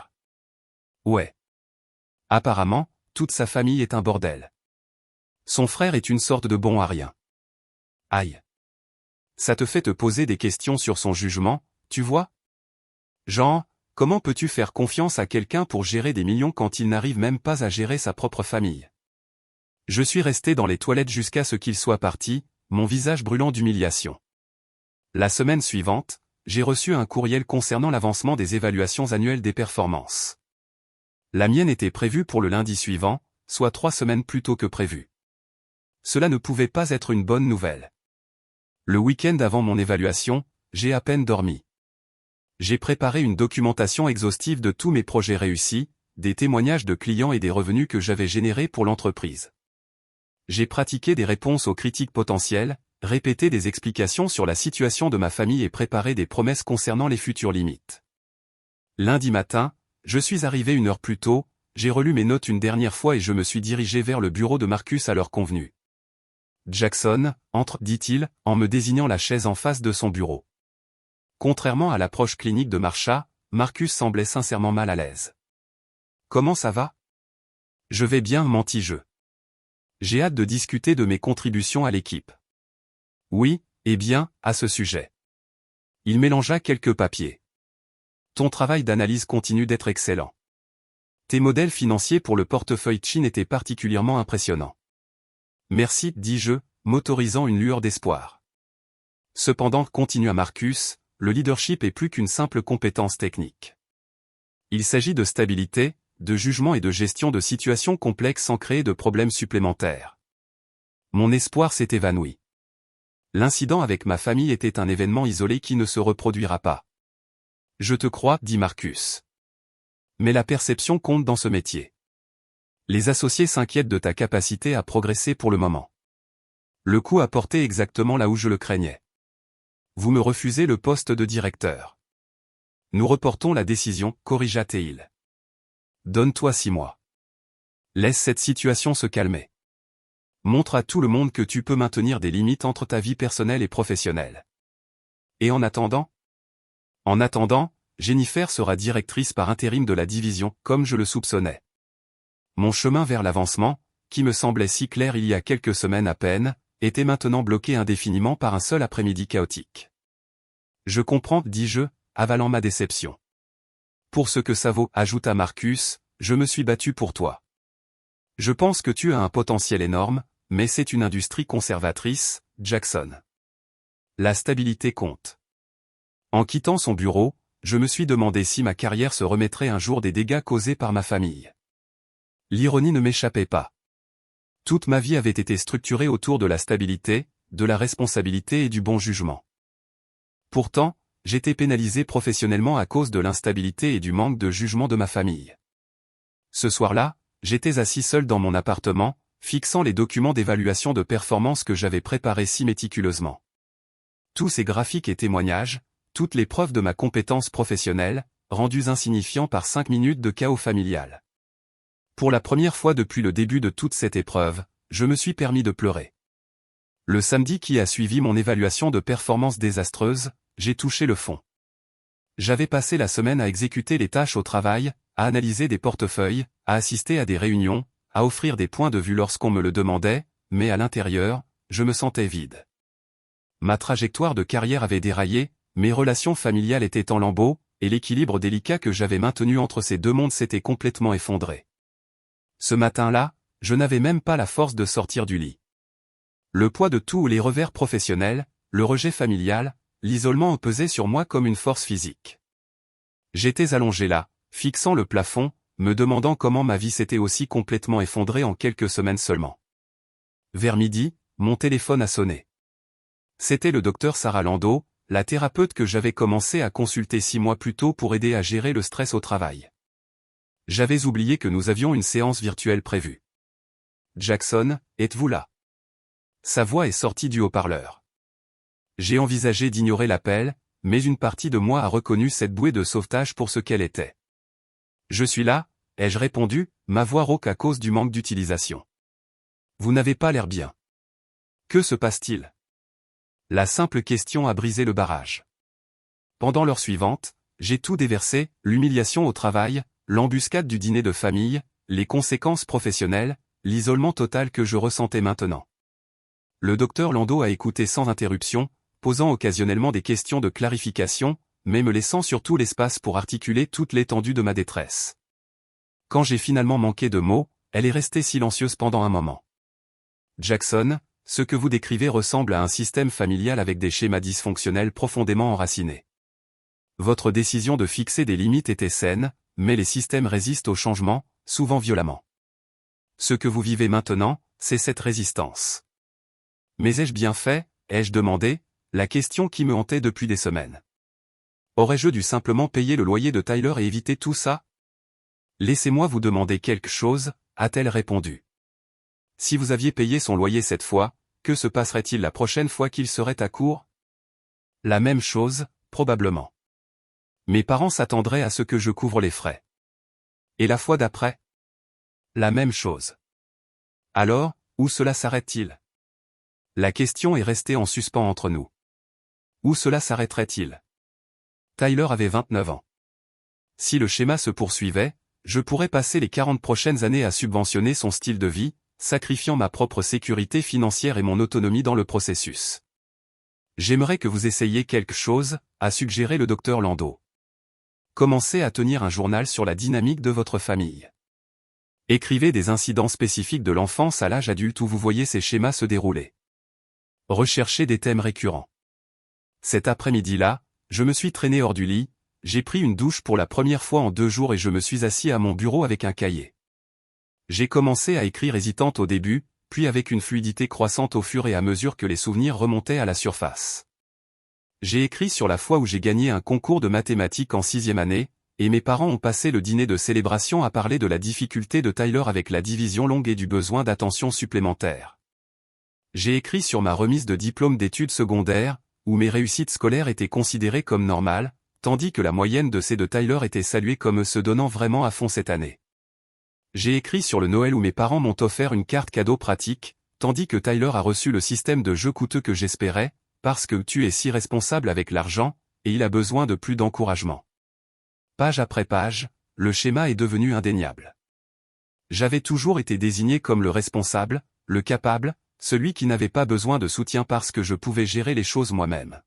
Ouais. Apparemment, toute sa famille est un bordel. Son frère est une sorte de bon à rien. Aïe. Ça te fait te poser des questions sur son jugement, tu vois? Genre, comment peux-tu faire confiance à quelqu'un pour gérer des millions quand il n'arrive même pas à gérer sa propre famille? Je suis resté dans les toilettes jusqu'à ce qu'il soit parti, mon visage brûlant d'humiliation. La semaine suivante, j'ai reçu un courriel concernant l'avancement des évaluations annuelles des performances. La mienne était prévue pour le lundi suivant, soit 3 semaines plus tôt que prévu. Cela ne pouvait pas être une bonne nouvelle. Le week-end avant mon évaluation, j'ai à peine dormi. J'ai préparé une documentation exhaustive de tous mes projets réussis, des témoignages de clients et des revenus que j'avais générés pour l'entreprise. J'ai pratiqué des réponses aux critiques potentielles, répété des explications sur la situation de ma famille et préparé des promesses concernant les futures limites. Lundi matin, je suis arrivé 1 heure plus tôt, j'ai relu mes notes une dernière fois et je me suis dirigé vers le bureau de Marcus à l'heure convenue. Jackson, entre, dit-il, en me désignant la chaise en face de son bureau. Contrairement à l'approche clinique de Marsha, Marcus semblait sincèrement mal à l'aise. Comment ça va? Je vais bien, mentis-je. J'ai hâte de discuter de mes contributions à l'équipe. Oui, eh bien, à ce sujet. Il mélangea quelques papiers. Ton travail d'analyse continue d'être excellent. Tes modèles financiers pour le portefeuille Chin étaient particulièrement impressionnants. Merci, dis-je, m'autorisant une lueur d'espoir. Cependant, continua Marcus, le leadership est plus qu'une simple compétence technique. Il s'agit de stabilité, de jugement et de gestion de situations complexes sans créer de problèmes supplémentaires. Mon espoir s'est évanoui. L'incident avec ma famille était un événement isolé qui ne se reproduira pas. Je te crois, dit Marcus. Mais la perception compte dans ce métier. Les associés s'inquiètent de ta capacité à progresser pour le moment. Le coup a porté exactement là où je le craignais. Vous me refusez le poste de directeur. Nous reportons la décision, corrigea Teil. Donne-toi 6 mois. Laisse cette situation se calmer. Montre à tout le monde que tu peux maintenir des limites entre ta vie personnelle et professionnelle. Et en attendant? En attendant, Jennifer sera directrice par intérim de la division, comme je le soupçonnais. Mon chemin vers l'avancement, qui me semblait si clair il y a quelques semaines à peine, était maintenant bloqué indéfiniment par un seul après-midi chaotique. Je comprends, dis-je, avalant ma déception. Pour ce que ça vaut, ajouta Marcus, je me suis battu pour toi. Je pense que tu as un potentiel énorme, mais c'est une industrie conservatrice, Jackson. La stabilité compte. En quittant son bureau, je me suis demandé si ma carrière se remettrait un jour des dégâts causés par ma famille. L'ironie ne m'échappait pas. Toute ma vie avait été structurée autour de la stabilité, de la responsabilité et du bon jugement. Pourtant, j'étais pénalisé professionnellement à cause de l'instabilité et du manque de jugement de ma famille. Ce soir-là, j'étais assis seul dans mon appartement, fixant les documents d'évaluation de performance que j'avais préparés si méticuleusement. Tous ces graphiques et témoignages, toutes les preuves de ma compétence professionnelle, rendus insignifiants par 5 minutes de chaos familial. Pour la première fois depuis le début de toute cette épreuve, je me suis permis de pleurer. Le samedi qui a suivi mon évaluation de performance désastreuse, j'ai touché le fond. J'avais passé la semaine à exécuter les tâches au travail, à analyser des portefeuilles, à assister à des réunions, à offrir des points de vue lorsqu'on me le demandait, mais à l'intérieur, je me sentais vide. Ma trajectoire de carrière avait déraillé, mes relations familiales étaient en lambeaux, et l'équilibre délicat que j'avais maintenu entre ces deux mondes s'était complètement effondré. Ce matin-là, je n'avais même pas la force de sortir du lit. Le poids de tous les revers professionnels, le rejet familial, l'isolement pesaient sur moi comme une force physique. J'étais allongé là, fixant le plafond, me demandant comment ma vie s'était aussi complètement effondrée en quelques semaines seulement. Vers midi, mon téléphone a sonné. C'était le docteur Sarah Landau, la thérapeute que j'avais commencé à consulter 6 mois plus tôt pour aider à gérer le stress au travail. J'avais oublié que nous avions une séance virtuelle prévue. « Jackson, êtes-vous là ?» Sa voix est sortie du haut-parleur. J'ai envisagé d'ignorer l'appel, mais une partie de moi a reconnu cette bouée de sauvetage pour ce qu'elle était. « Je suis là », ai-je répondu, ma voix rauque à cause du manque d'utilisation. « Vous n'avez pas l'air bien. Que se passe-t-il » La simple question a brisé le barrage. Pendant l'heure suivante, j'ai tout déversé, l'humiliation au travail, l'embuscade du dîner de famille, les conséquences professionnelles, l'isolement total que je ressentais maintenant. Le docteur Landau a écouté sans interruption, posant occasionnellement des questions de clarification, mais me laissant surtout l'espace pour articuler toute l'étendue de ma détresse. Quand j'ai finalement manqué de mots, elle est restée silencieuse pendant un moment. Jackson, ce que vous décrivez ressemble à un système familial avec des schémas dysfonctionnels profondément enracinés. Votre décision de fixer des limites était saine, mais les systèmes résistent au changement, souvent violemment. Ce que vous vivez maintenant, c'est cette résistance. Mais ai-je bien fait, ai-je demandé, la question qui me hantait depuis des semaines. Aurais-je dû simplement payer le loyer de Tyler et éviter tout ça? Laissez-moi vous demander quelque chose, a-t-elle répondu. Si vous aviez payé son loyer cette fois, que se passerait-il la prochaine fois qu'il serait à court? La même chose, probablement. Mes parents s'attendraient à ce que je couvre les frais. Et la fois d'après? La même chose. Alors, où cela s'arrête-t-il? La question est restée en suspens entre nous. Où cela s'arrêterait-il? Tyler avait 29 ans. Si le schéma se poursuivait, je pourrais passer les 40 prochaines années à subventionner son style de vie, sacrifiant ma propre sécurité financière et mon autonomie dans le processus. J'aimerais que vous essayiez quelque chose, a suggéré le docteur Landau. Commencez à tenir un journal sur la dynamique de votre famille. Écrivez des incidents spécifiques de l'enfance à l'âge adulte où vous voyez ces schémas se dérouler. Recherchez des thèmes récurrents. Cet après-midi-là, je me suis traîné hors du lit, j'ai pris une douche pour la première fois en 2 jours et je me suis assis à mon bureau avec un cahier. J'ai commencé à écrire hésitante au début, puis avec une fluidité croissante au fur et à mesure que les souvenirs remontaient à la surface. J'ai écrit sur la fois où j'ai gagné un concours de mathématiques en 6e année, et mes parents ont passé le dîner de célébration à parler de la difficulté de Tyler avec la division longue et du besoin d'attention supplémentaire. J'ai écrit sur ma remise de diplôme d'études secondaires, où mes réussites scolaires étaient considérées comme normales, tandis que la moyenne de celles de Tyler était saluée comme se donnant vraiment à fond cette année. J'ai écrit sur le Noël où mes parents m'ont offert une carte cadeau pratique, tandis que Tyler a reçu le système de jeu coûteux que j'espérais, parce que tu es si responsable avec l'argent, et il a besoin de plus d'encouragement. Page après page, le schéma est devenu indéniable. J'avais toujours été désigné comme le responsable, le capable, celui qui n'avait pas besoin de soutien parce que je pouvais gérer les choses moi-même.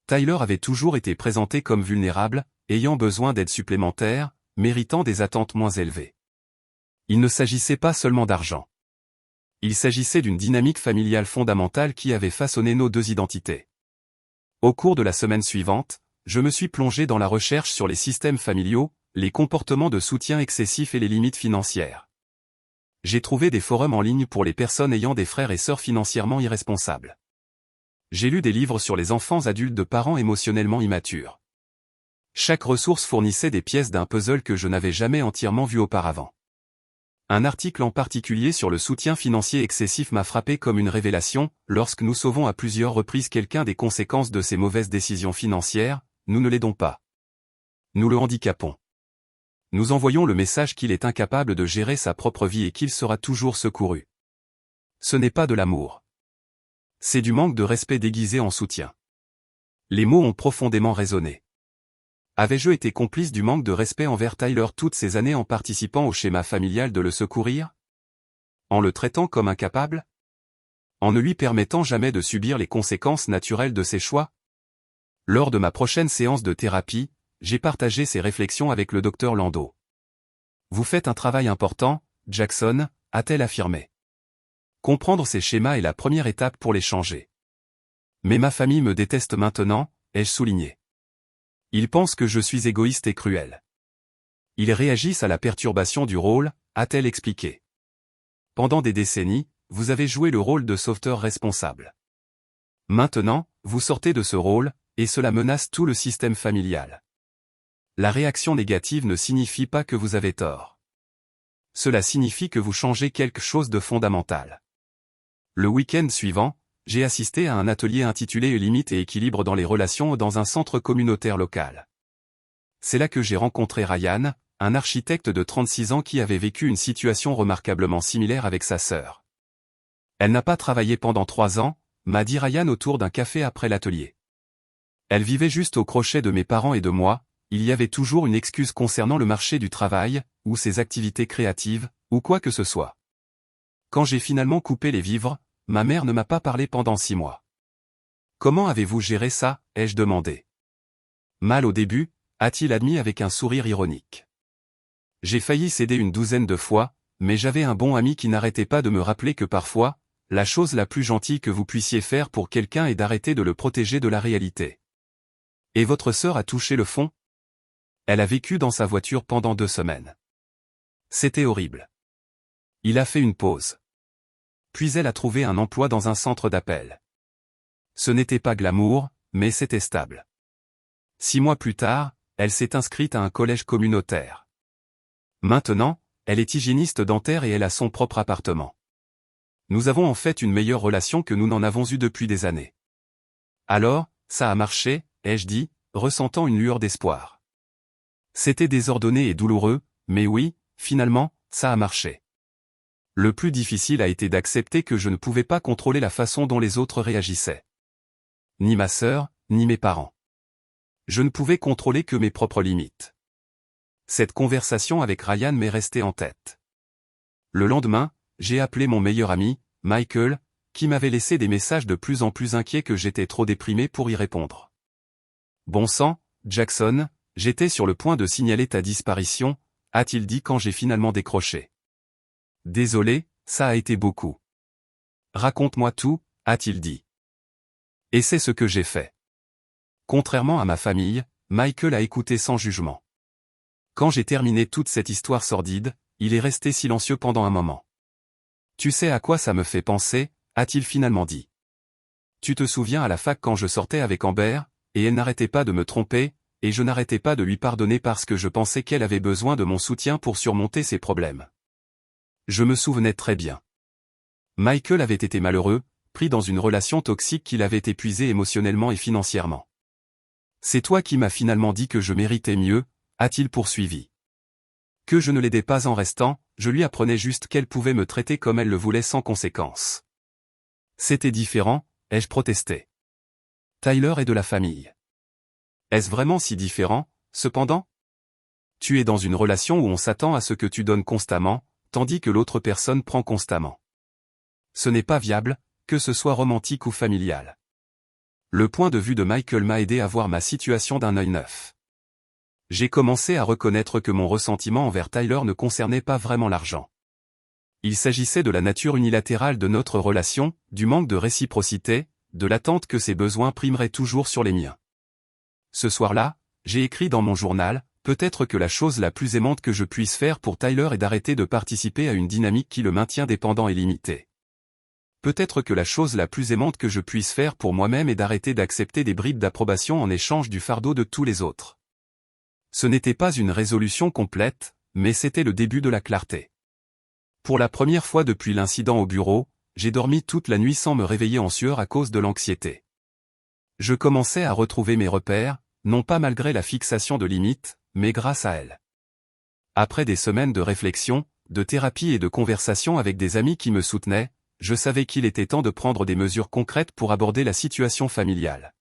Tyler avait toujours été présenté comme vulnérable, ayant besoin d'aide supplémentaire, méritant des attentes moins élevées. Il ne s'agissait pas seulement d'argent. Il s'agissait d'une dynamique familiale fondamentale qui avait façonné nos 2 identités. Au cours de la semaine suivante, je me suis plongé dans la recherche sur les systèmes familiaux, les comportements de soutien excessifs et les limites financières. J'ai trouvé des forums en ligne pour les personnes ayant des frères et sœurs financièrement irresponsables. J'ai lu des livres sur les enfants adultes de parents émotionnellement immatures. Chaque ressource fournissait des pièces d'un puzzle que je n'avais jamais entièrement vu auparavant. Un article en particulier sur le soutien financier excessif m'a frappé comme une révélation. Lorsque nous sauvons à plusieurs reprises quelqu'un des conséquences de ses mauvaises décisions financières, nous ne l'aidons pas. Nous le handicapons. Nous envoyons le message qu'il est incapable de gérer sa propre vie et qu'il sera toujours secouru. Ce n'est pas de l'amour. C'est du manque de respect déguisé en soutien. Les mots ont profondément résonné. Avais-je été complice du manque de respect envers Tyler toutes ces années en participant au schéma familial de le secourir? En le traitant comme incapable? en ne lui permettant jamais de subir les conséquences naturelles de ses choix? Lors de ma prochaine séance de thérapie, j'ai partagé ces réflexions avec le docteur Landau. Vous faites un travail important, Jackson, a-t-elle affirmé. Comprendre ces schémas est la première étape pour les changer. Mais ma famille me déteste maintenant, ai-je souligné. Ils pensent que je suis égoïste et cruel. Ils réagissent à la perturbation du rôle, a-t-elle expliqué. Pendant des décennies, vous avez joué le rôle de sauveteur responsable. Maintenant, vous sortez de ce rôle, et cela menace tout le système familial. La réaction négative ne signifie pas que vous avez tort. Cela signifie que vous changez quelque chose de fondamental. Le week-end suivant, j'ai assisté à un atelier intitulé Limites et équilibre dans les relations dans un centre communautaire local. C'est là que j'ai rencontré Ryan, un architecte de 36 ans qui avait vécu une situation remarquablement similaire avec sa sœur. Elle n'a pas travaillé pendant 3 ans, m'a dit Ryan autour d'un café après l'atelier. Elle vivait juste au crochet de mes parents et de moi, il y avait toujours une excuse concernant le marché du travail, ou ses activités créatives, ou quoi que ce soit. Quand j'ai finalement coupé les vivres, ma mère ne m'a pas parlé pendant 6 mois. Comment avez-vous géré ça, ai-je demandé. Mal au début, a-t-il admis avec un sourire ironique. J'ai failli céder une douzaine de fois, mais j'avais un bon ami qui n'arrêtait pas de me rappeler que parfois, la chose la plus gentille que vous puissiez faire pour quelqu'un est d'arrêter de le protéger de la réalité. Et votre sœur a touché le fond? Elle a vécu dans sa voiture pendant 2 semaines. C'était horrible. Il a fait une pause. Puis elle a trouvé un emploi dans un centre d'appel. Ce n'était pas glamour, mais c'était stable. 6 mois plus tard, elle s'est inscrite à un collège communautaire. Maintenant, elle est hygiéniste dentaire et elle a son propre appartement. Nous avons en fait une meilleure relation que nous n'en avons eu depuis des années. Alors, ça a marché, ai-je dit, ressentant une lueur d'espoir. C'était désordonné et douloureux, mais oui, finalement, ça a marché. Le plus difficile a été d'accepter que je ne pouvais pas contrôler la façon dont les autres réagissaient. Ni ma sœur, ni mes parents. Je ne pouvais contrôler que mes propres limites. Cette conversation avec Ryan m'est restée en tête. Le lendemain, j'ai appelé mon meilleur ami, Michael, qui m'avait laissé des messages de plus en plus inquiets que j'étais trop déprimé pour y répondre. Bon sang, Jackson, j'étais sur le point de signaler ta disparition, a-t-il dit quand j'ai finalement décroché. Désolé, ça a été beaucoup. Raconte-moi tout, a-t-il dit. Et c'est ce que j'ai fait. Contrairement à ma famille, Michael a écouté sans jugement. Quand j'ai terminé toute cette histoire sordide, il est resté silencieux pendant un moment. Tu sais à quoi ça me fait penser, a-t-il finalement dit. Tu te souviens à la fac quand je sortais avec Amber, et elle n'arrêtait pas de me tromper, et je n'arrêtais pas de lui pardonner parce que je pensais qu'elle avait besoin de mon soutien pour surmonter ses problèmes. Je me souvenais très bien. Michael avait été malheureux, pris dans une relation toxique qui l'avait épuisé émotionnellement et financièrement. C'est toi qui m'as finalement dit que je méritais mieux, a-t-il poursuivi. Que je ne l'aidais pas en restant, je lui apprenais juste qu'elle pouvait me traiter comme elle le voulait sans conséquence. C'était différent, ai-je protesté. Tyler est de la famille. Est-ce vraiment si différent, cependant? Tu es dans une relation où on s'attend à ce que tu donnes constamment, tandis que l'autre personne prend constamment. Ce n'est pas viable, que ce soit romantique ou familial. Le point de vue de Michael m'a aidé à voir ma situation d'un œil neuf. J'ai commencé à reconnaître que mon ressentiment envers Tyler ne concernait pas vraiment l'argent. Il s'agissait de la nature unilatérale de notre relation, du manque de réciprocité, de l'attente que ses besoins primeraient toujours sur les miens. Ce soir-là, j'ai écrit dans mon journal, peut-être que la chose la plus aimante que je puisse faire pour Tyler est d'arrêter de participer à une dynamique qui le maintient dépendant et limité. Peut-être que la chose la plus aimante que je puisse faire pour moi-même est d'arrêter d'accepter des bribes d'approbation en échange du fardeau de tous les autres. Ce n'était pas une résolution complète, mais c'était le début de la clarté. Pour la première fois depuis l'incident au bureau, j'ai dormi toute la nuit sans me réveiller en sueur à cause de l'anxiété. Je commençais à retrouver mes repères, non pas malgré la fixation de limites, mais grâce à elle. Après des semaines de réflexion, de thérapie et de conversation avec des amis qui me soutenaient, je savais qu'il était temps de prendre des mesures concrètes pour aborder la situation familiale.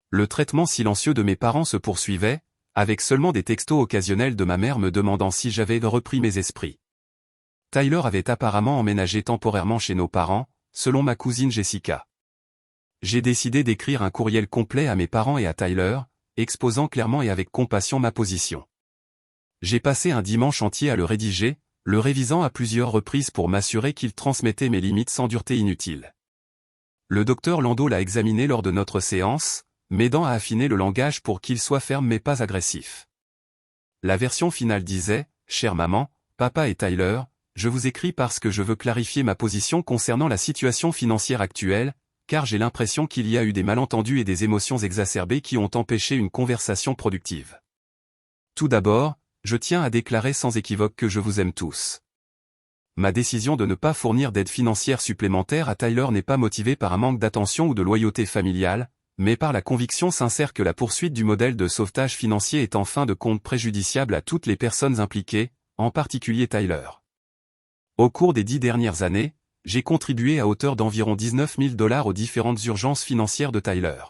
Le traitement silencieux de mes parents se poursuivait, avec seulement des textos occasionnels de ma mère me demandant si j'avais repris mes esprits. Tyler avait apparemment emménagé temporairement chez nos parents, selon ma cousine Jessica. J'ai décidé d'écrire un courriel complet à mes parents et à Tyler, exposant clairement et avec compassion ma position. J'ai passé un dimanche entier à le rédiger, le révisant à plusieurs reprises pour m'assurer qu'il transmettait mes limites sans dureté inutile. Le docteur Landau l'a examiné lors de notre séance, m'aidant à affiner le langage pour qu'il soit ferme mais pas agressif. La version finale disait « Chère maman, papa et Tyler, je vous écris parce que je veux clarifier ma position concernant la situation financière actuelle, car j'ai l'impression qu'il y a eu des malentendus et des émotions exacerbées qui ont empêché une conversation productive. Tout d'abord, je tiens à déclarer sans équivoque que je vous aime tous. Ma décision de ne pas fournir d'aide financière supplémentaire à Tyler n'est pas motivée par un manque d'attention ou de loyauté familiale, mais par la conviction sincère que la poursuite du modèle de sauvetage financier est en fin de compte préjudiciable à toutes les personnes impliquées, en particulier Tyler. Au cours des 10 dernières années, j'ai contribué à hauteur d'environ 19 000 $ aux différentes urgences financières de Tyler.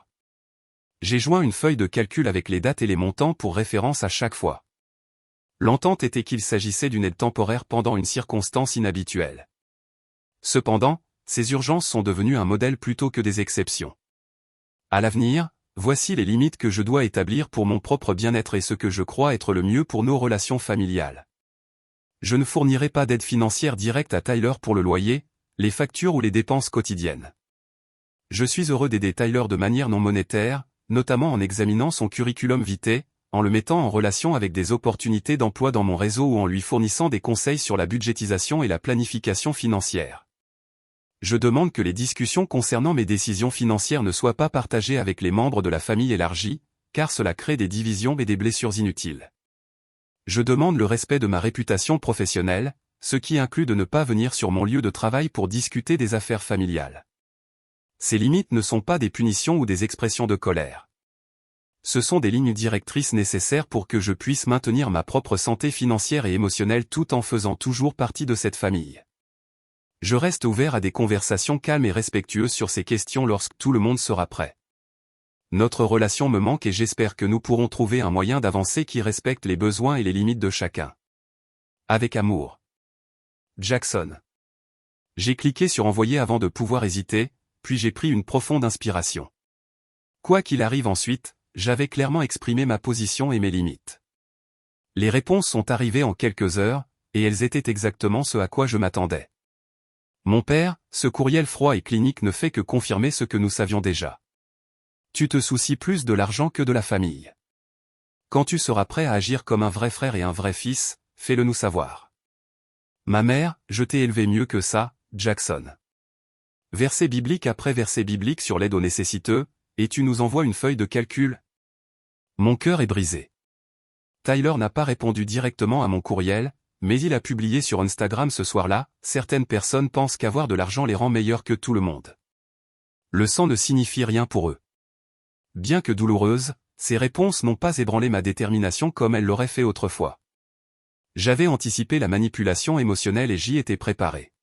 J'ai joint une feuille de calcul avec les dates et les montants pour référence à chaque fois. L'entente était qu'il s'agissait d'une aide temporaire pendant une circonstance inhabituelle. Cependant, ces urgences sont devenues un modèle plutôt que des exceptions. À l'avenir, voici les limites que je dois établir pour mon propre bien-être et ce que je crois être le mieux pour nos relations familiales. Je ne fournirai pas d'aide financière directe à Tyler pour le loyer, les factures ou les dépenses quotidiennes. Je suis heureux d'aider Tyler de manière non monétaire, notamment en examinant son curriculum vitae, en le mettant en relation avec des opportunités d'emploi dans mon réseau ou en lui fournissant des conseils sur la budgétisation et la planification financière. Je demande que les discussions concernant mes décisions financières ne soient pas partagées avec les membres de la famille élargie, car cela crée des divisions et des blessures inutiles. Je demande le respect de ma réputation professionnelle, ce qui inclut de ne pas venir sur mon lieu de travail pour discuter des affaires familiales. Ces limites ne sont pas des punitions ou des expressions de colère. Ce sont des lignes directrices nécessaires pour que je puisse maintenir ma propre santé financière et émotionnelle tout en faisant toujours partie de cette famille. Je reste ouvert à des conversations calmes et respectueuses sur ces questions lorsque tout le monde sera prêt. Notre relation me manque et j'espère que nous pourrons trouver un moyen d'avancer qui respecte les besoins et les limites de chacun. Avec amour. Jackson. J'ai cliqué sur envoyer avant de pouvoir hésiter, puis j'ai pris une profonde inspiration. Quoi qu'il arrive ensuite, j'avais clairement exprimé ma position et mes limites. Les réponses sont arrivées en quelques heures, et elles étaient exactement ce à quoi je m'attendais. Mon père, ce courriel froid et clinique ne fait que confirmer ce que nous savions déjà. Tu te soucies plus de l'argent que de la famille. Quand tu seras prêt à agir comme un vrai frère et un vrai fils, fais-le nous savoir. Ma mère, je t'ai élevé mieux que ça, Jackson. Verset biblique après verset biblique sur l'aide aux nécessiteux, et tu nous envoies une feuille de calcul. Mon cœur est brisé. Tyler n'a pas répondu directement à mon courriel, mais il a publié sur Instagram ce soir-là, certaines personnes pensent qu'avoir de l'argent les rend meilleurs que tout le monde. Le sang ne signifie rien pour eux. Bien que douloureuses, ces réponses n'ont pas ébranlé ma détermination comme elles l'auraient fait autrefois. J'avais anticipé la manipulation émotionnelle et j'y étais préparé.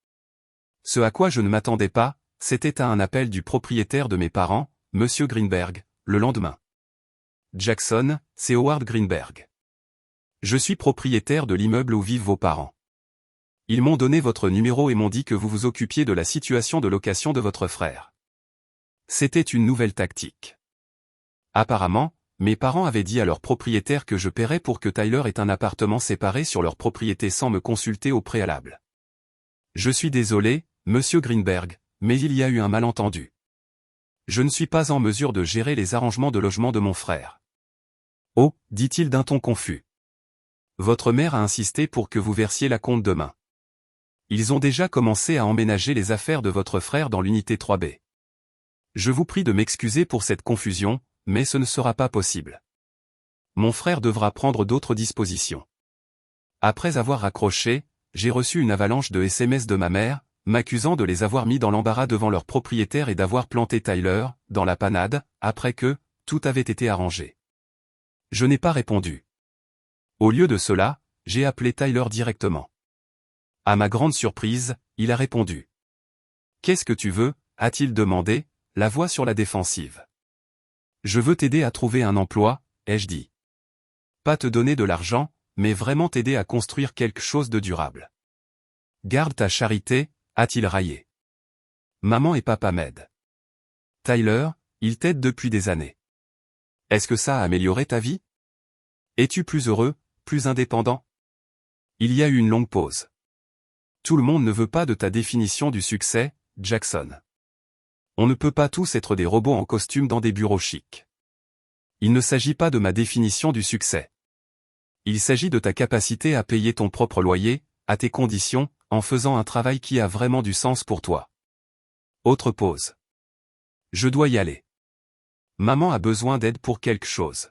Ce à quoi je ne m'attendais pas, c'était à un appel du propriétaire de mes parents, Monsieur Greenberg, le lendemain. Jackson, c'est Howard Greenberg. Je suis propriétaire de l'immeuble où vivent vos parents. Ils m'ont donné votre numéro et m'ont dit que vous vous occupiez de la situation de location de votre frère. C'était une nouvelle tactique. Apparemment, mes parents avaient dit à leur propriétaire que je paierais pour que Tyler ait un appartement séparé sur leur propriété sans me consulter au préalable. Je suis désolé, Monsieur Greenberg, mais il y a eu un malentendu. Je ne suis pas en mesure de gérer les arrangements de logement de mon frère. Oh, dit-il d'un ton confus. Votre mère a insisté pour que vous versiez la compte demain. Ils ont déjà commencé à emménager les affaires de votre frère dans l'unité 3B. Je vous prie de m'excuser pour cette confusion, mais ce ne sera pas possible. Mon frère devra prendre d'autres dispositions. Après avoir raccroché, j'ai reçu une avalanche de SMS de ma mère, m'accusant de les avoir mis dans l'embarras devant leur propriétaire et d'avoir planté Tyler, dans la panade, après que, tout avait été arrangé. Je n'ai pas répondu. Au lieu de cela, j'ai appelé Tyler directement. À ma grande surprise, il a répondu. « Qu'est-ce que tu veux » a-t-il demandé, la voix sur la défensive. « Je veux t'aider à trouver un emploi » ai-je dit. « Pas te donner de l'argent, mais vraiment t'aider à construire quelque chose de durable. »« Garde ta charité » a-t-il raillé. Maman et papa m'aident. Tyler, ils t'aident depuis des années. Est-ce que ça a amélioré ta vie? Es-tu plus heureux, plus indépendant? Il y a eu une longue pause. Tout le monde ne veut pas de ta définition du succès, Jackson. On ne peut pas tous être des robots en costume dans des bureaux chics. Il ne s'agit pas de ma définition du succès. Il s'agit de ta capacité à payer ton propre loyer, à tes conditions, en faisant un travail qui a vraiment du sens pour toi. Autre pause. Je dois y aller. Maman a besoin d'aide pour quelque chose.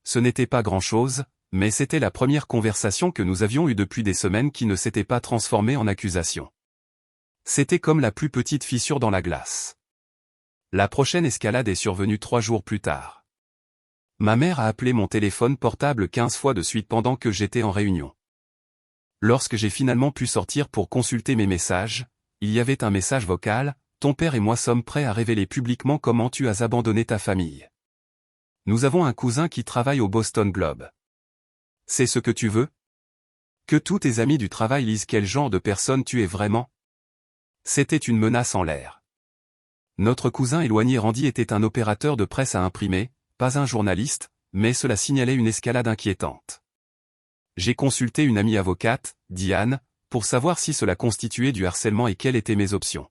Ce n'était pas grand-chose, mais c'était la première conversation que nous avions eue depuis des semaines qui ne s'était pas transformée en accusation. C'était comme la plus petite fissure dans la glace. La prochaine escalade est survenue 3 jours plus tard. Ma mère a appelé mon téléphone portable 15 fois de suite pendant que j'étais en réunion. Lorsque j'ai finalement pu sortir pour consulter mes messages, il y avait un message vocal: « Ton père et moi sommes prêts à révéler publiquement comment tu as abandonné ta famille. Nous avons un cousin qui travaille au Boston Globe. C'est ce que tu veux? Que tous tes amis du travail lisent quel genre de personne tu es vraiment? » C'était une menace en l'air. Notre cousin éloigné Randy était un opérateur de presse à imprimer, pas un journaliste, mais cela signalait une escalade inquiétante. J'ai consulté une amie avocate, Diane, pour savoir si cela constituait du harcèlement et quelles étaient mes options.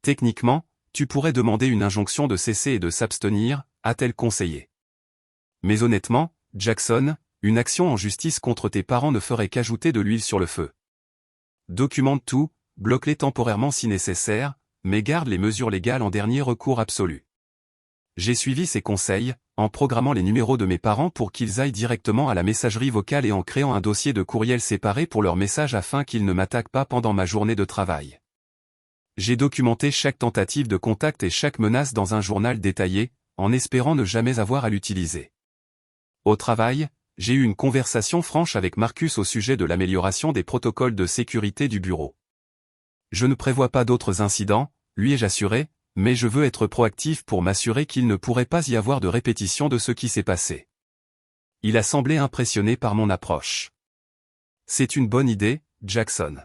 Techniquement, tu pourrais demander une injonction de cesser et de s'abstenir, a-t-elle conseillé. Mais honnêtement, Jackson, une action en justice contre tes parents ne ferait qu'ajouter de l'huile sur le feu. Documente tout, bloque-les temporairement si nécessaire, mais garde les mesures légales en dernier recours absolu. J'ai suivi ces conseils, en programmant les numéros de mes parents pour qu'ils aillent directement à la messagerie vocale et en créant un dossier de courriel séparé pour leurs messages afin qu'ils ne m'attaquent pas pendant ma journée de travail. J'ai documenté chaque tentative de contact et chaque menace dans un journal détaillé, en espérant ne jamais avoir à l'utiliser. Au travail, j'ai eu une conversation franche avec Marcus au sujet de l'amélioration des protocoles de sécurité du bureau. Je ne prévois pas d'autres incidents, lui ai-je assuré, mais je veux être proactif pour m'assurer qu'il ne pourrait pas y avoir de répétition de ce qui s'est passé. Il a semblé impressionné par mon approche. C'est une bonne idée, Jackson.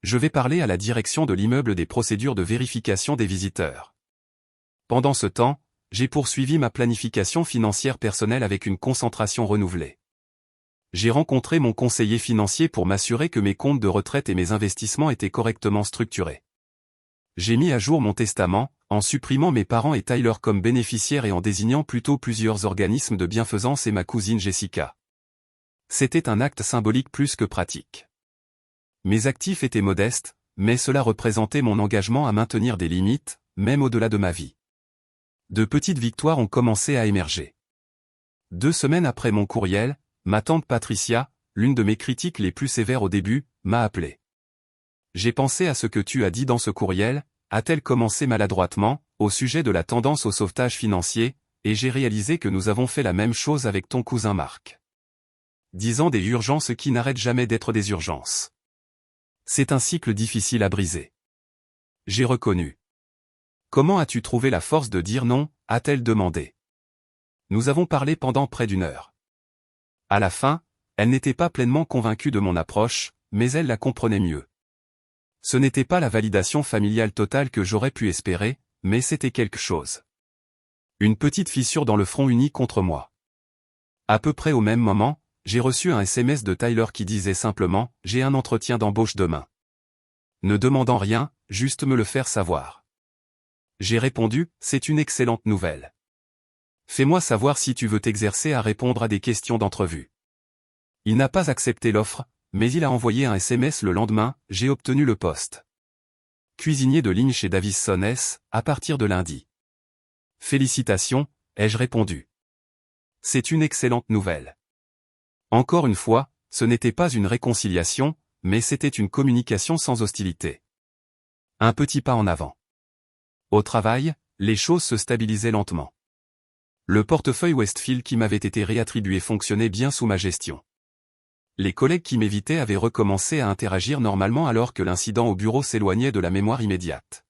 Je vais parler à la direction de l'immeuble des procédures de vérification des visiteurs. Pendant ce temps, j'ai poursuivi ma planification financière personnelle avec une concentration renouvelée. J'ai rencontré mon conseiller financier pour m'assurer que mes comptes de retraite et mes investissements étaient correctement structurés. J'ai mis à jour mon testament, en supprimant mes parents et Tyler comme bénéficiaires et en désignant plutôt plusieurs organismes de bienfaisance et ma cousine Jessica. C'était un acte symbolique plus que pratique. Mes actifs étaient modestes, mais cela représentait mon engagement à maintenir des limites, même au-delà de ma vie. De petites victoires ont commencé à émerger. 2 semaines après mon courriel, ma tante Patricia, l'une de mes critiques les plus sévères au début, m'a appelé. J'ai pensé à ce que tu as dit dans ce courriel, a-t-elle commencé maladroitement, au sujet de la tendance au sauvetage financier, et j'ai réalisé que nous avons fait la même chose avec ton cousin Marc. Disant des urgences qui n'arrêtent jamais d'être des urgences. C'est un cycle difficile à briser. J'ai reconnu. Comment as-tu trouvé la force de dire non, a-t-elle demandé. Nous avons parlé pendant près d'1 heure. À la fin, elle n'était pas pleinement convaincue de mon approche, mais elle la comprenait mieux. Ce n'était pas la validation familiale totale que j'aurais pu espérer, mais c'était quelque chose. Une petite fissure dans le front uni contre moi. À peu près au même moment, j'ai reçu un SMS de Tyler qui disait simplement « J'ai un entretien d'embauche demain. » Ne demandant rien, juste me le faire savoir. J'ai répondu « C'est une excellente nouvelle. Fais-moi savoir si tu veux t'exercer à répondre à des questions d'entrevue. » Il n'a pas accepté l'offre, mais il a envoyé un SMS le lendemain, j'ai obtenu le poste. Cuisinier de ligne chez Davison S, à partir de lundi. Félicitations, ai-je répondu. C'est une excellente nouvelle. Encore une fois, ce n'était pas une réconciliation, mais c'était une communication sans hostilité. Un petit pas en avant. Au travail, les choses se stabilisaient lentement. Le portefeuille Westfield qui m'avait été réattribué fonctionnait bien sous ma gestion. Les collègues qui m'évitaient avaient recommencé à interagir normalement alors que l'incident au bureau s'éloignait de la mémoire immédiate.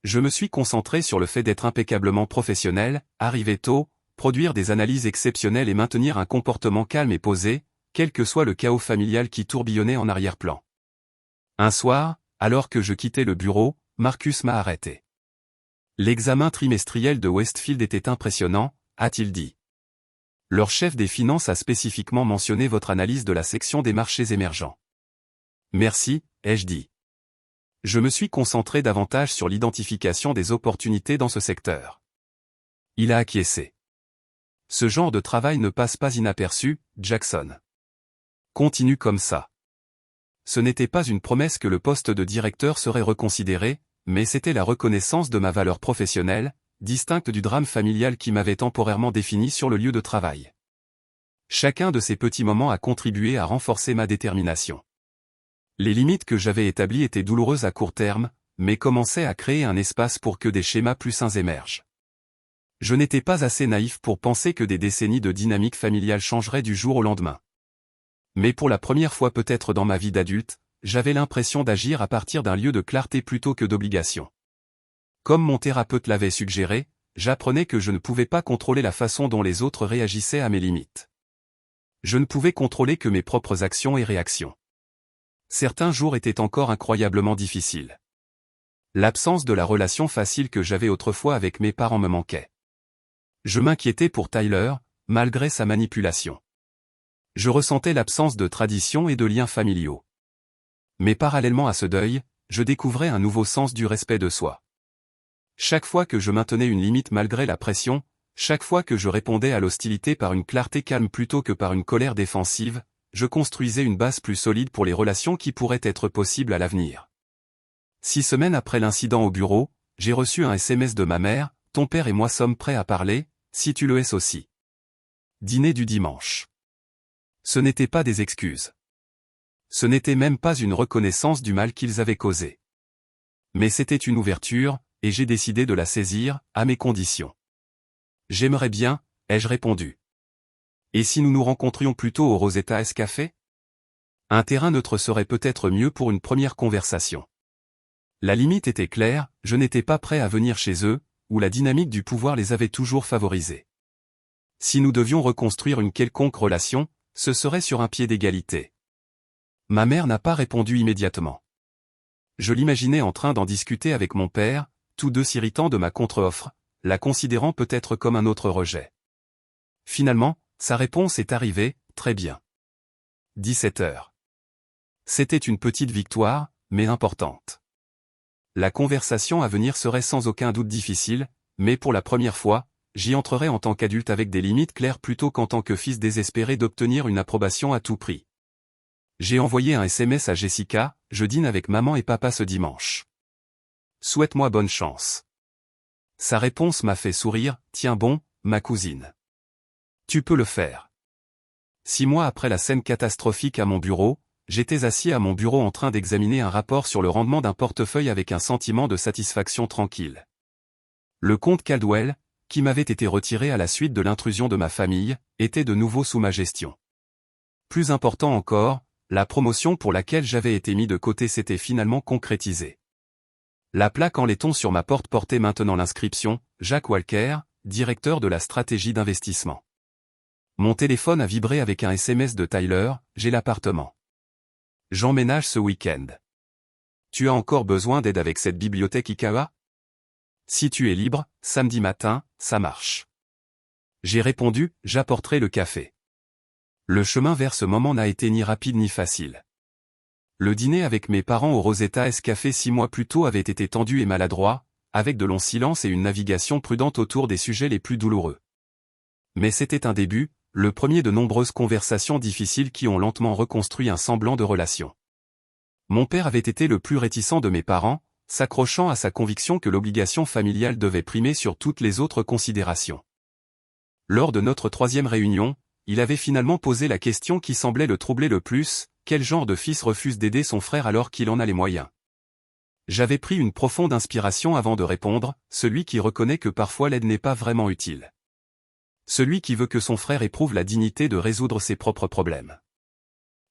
Je me suis concentré sur le fait d'être impeccablement professionnel, arriver tôt, produire des analyses exceptionnelles et maintenir un comportement calme et posé, quel que soit le chaos familial qui tourbillonnait en arrière-plan. Un soir, alors que je quittais le bureau, Marcus m'a arrêté. L'examen trimestriel de Westfield était impressionnant, a-t-il dit. Leur chef des finances a spécifiquement mentionné votre analyse de la section des marchés émergents. Merci, ai-je dit. Je me suis concentré davantage sur l'identification des opportunités dans ce secteur. Il a acquiescé. Ce genre de travail ne passe pas inaperçu, Jackson. Continue comme ça. Ce n'était pas une promesse que le poste de directeur serait reconsidéré, mais c'était la reconnaissance de ma valeur professionnelle, distincte du drame familial qui m'avait temporairement défini sur le lieu de travail. Chacun de ces petits moments a contribué à renforcer ma détermination. Les limites que j'avais établies étaient douloureuses à court terme, mais commençaient à créer un espace pour que des schémas plus sains émergent. Je n'étais pas assez naïf pour penser que des décennies de dynamique familiale changeraient du jour au lendemain. Mais pour la première fois peut-être dans ma vie d'adulte, j'avais l'impression d'agir à partir d'un lieu de clarté plutôt que d'obligation. Comme mon thérapeute l'avait suggéré, j'apprenais que je ne pouvais pas contrôler la façon dont les autres réagissaient à mes limites. Je ne pouvais contrôler que mes propres actions et réactions. Certains jours étaient encore incroyablement difficiles. L'absence de la relation facile que j'avais autrefois avec mes parents me manquait. Je m'inquiétais pour Tyler, malgré sa manipulation. Je ressentais l'absence de tradition et de liens familiaux. Mais parallèlement à ce deuil, je découvrais un nouveau sens du respect de soi. Chaque fois que je maintenais une limite malgré la pression, chaque fois que je répondais à l'hostilité par une clarté calme plutôt que par une colère défensive, je construisais une base plus solide pour les relations qui pourraient être possibles à l'avenir. 6 semaines après l'incident au bureau, j'ai reçu un SMS de ma mère, « Ton père et moi sommes prêts à parler, si tu le es aussi. » Dîner du dimanche. Ce n'étaient pas des excuses. Ce n'était même pas une reconnaissance du mal qu'ils avaient causé. Mais c'était une ouverture, et j'ai décidé de la saisir, à mes conditions. J'aimerais bien, ai-je répondu. Et si nous nous rencontrions plutôt au Rosetta Café? Un terrain neutre serait peut-être mieux pour une première conversation. La limite était claire, je n'étais pas prêt à venir chez eux, où la dynamique du pouvoir les avait toujours favorisés. Si nous devions reconstruire une quelconque relation, ce serait sur un pied d'égalité. Ma mère n'a pas répondu immédiatement. Je l'imaginais en train d'en discuter avec mon père, tous deux s'irritant de ma contre-offre, la considérant peut-être comme un autre rejet. Finalement, sa réponse est arrivée, très bien. 17 heures. C'était une petite victoire, mais importante. La conversation à venir serait sans aucun doute difficile, mais pour la première fois, j'y entrerais en tant qu'adulte avec des limites claires plutôt qu'en tant que fils désespéré d'obtenir une approbation à tout prix. J'ai envoyé un SMS à Jessica, je dîne avec maman et papa ce dimanche. Souhaite-moi bonne chance. Sa réponse m'a fait sourire, tiens bon, ma cousine. Tu peux le faire. 6 mois après la scène catastrophique à mon bureau, j'étais assis à mon bureau en train d'examiner un rapport sur le rendement d'un portefeuille avec un sentiment de satisfaction tranquille. Le compte Caldwell, qui m'avait été retiré à la suite de l'intrusion de ma famille, était de nouveau sous ma gestion. Plus important encore, la promotion pour laquelle j'avais été mis de côté s'était finalement concrétisée. La plaque en laiton sur ma porte portait maintenant l'inscription « Jack Walker, directeur de la stratégie d'investissement ». Mon téléphone a vibré avec un SMS de Tyler, « J'ai l'appartement. J'emménage ce week-end. Tu as encore besoin d'aide avec cette bibliothèque IKEA? Si tu es libre, samedi matin, ça marche. » J'ai répondu, « J'apporterai le café. » Le chemin vers ce moment n'a été ni rapide ni facile. Le dîner avec mes parents au Rosetta Café 6 mois plus tôt avait été tendu et maladroit, avec de longs silences et une navigation prudente autour des sujets les plus douloureux. Mais c'était un début, le premier de nombreuses conversations difficiles qui ont lentement reconstruit un semblant de relation. Mon père avait été le plus réticent de mes parents, s'accrochant à sa conviction que l'obligation familiale devait primer sur toutes les autres considérations. Lors de notre 3e réunion, il avait finalement posé la question qui semblait le troubler le plus, quel genre de fils refuse d'aider son frère alors qu'il en a les moyens? J'avais pris une profonde inspiration avant de répondre, celui qui reconnaît que parfois l'aide n'est pas vraiment utile. Celui qui veut que son frère éprouve la dignité de résoudre ses propres problèmes.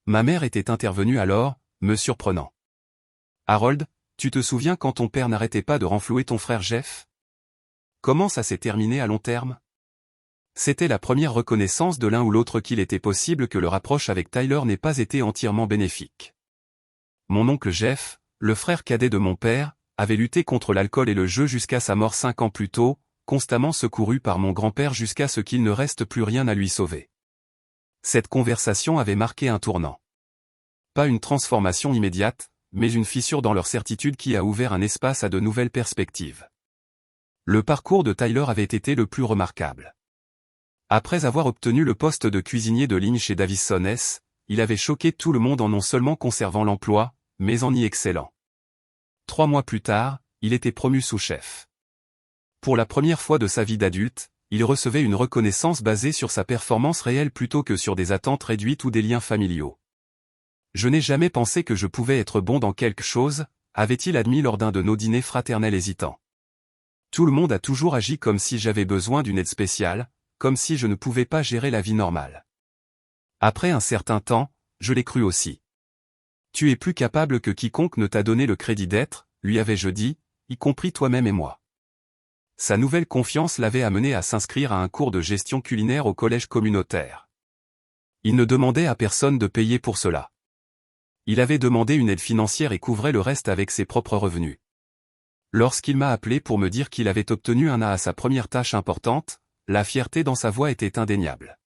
Ma mère était intervenue alors, me surprenant. Harold, tu te souviens quand ton père n'arrêtait pas de renflouer ton frère Jeff? Comment ça s'est terminé à long terme? C'était la première reconnaissance de l'un ou l'autre qu'il était possible que le rapproche avec Tyler n'ait pas été entièrement bénéfique. Mon oncle Jeff, le frère cadet de mon père, avait lutté contre l'alcool et le jeu jusqu'à sa mort 5 ans plus tôt, constamment secouru par mon grand-père jusqu'à ce qu'il ne reste plus rien à lui sauver. Cette conversation avait marqué un tournant. Pas une transformation immédiate, mais une fissure dans leur certitude qui a ouvert un espace à de nouvelles perspectives. Le parcours de Tyler avait été le plus remarquable. Après avoir obtenu le poste de cuisinier de ligne chez Davison S., il avait choqué tout le monde en non seulement conservant l'emploi, mais en y excellant. 3 mois plus tard, il était promu sous-chef. Pour la première fois de sa vie d'adulte, il recevait une reconnaissance basée sur sa performance réelle plutôt que sur des attentes réduites ou des liens familiaux. Je n'ai jamais pensé que je pouvais être bon dans quelque chose, avait-il admis lors d'un de nos dîners fraternels hésitants. Tout le monde a toujours agi comme si j'avais besoin d'une aide spéciale, comme si je ne pouvais pas gérer la vie normale. Après un certain temps, je l'ai cru aussi. Tu es plus capable que quiconque ne t'a donné le crédit d'être, lui avais-je dit, y compris toi-même et moi. Sa nouvelle confiance l'avait amené à s'inscrire à un cours de gestion culinaire au collège communautaire. Il ne demandait à personne de payer pour cela. Il avait demandé une aide financière et couvrait le reste avec ses propres revenus. Lorsqu'il m'a appelé pour me dire qu'il avait obtenu un A à sa première tâche importante, la fierté dans sa voix était indéniable.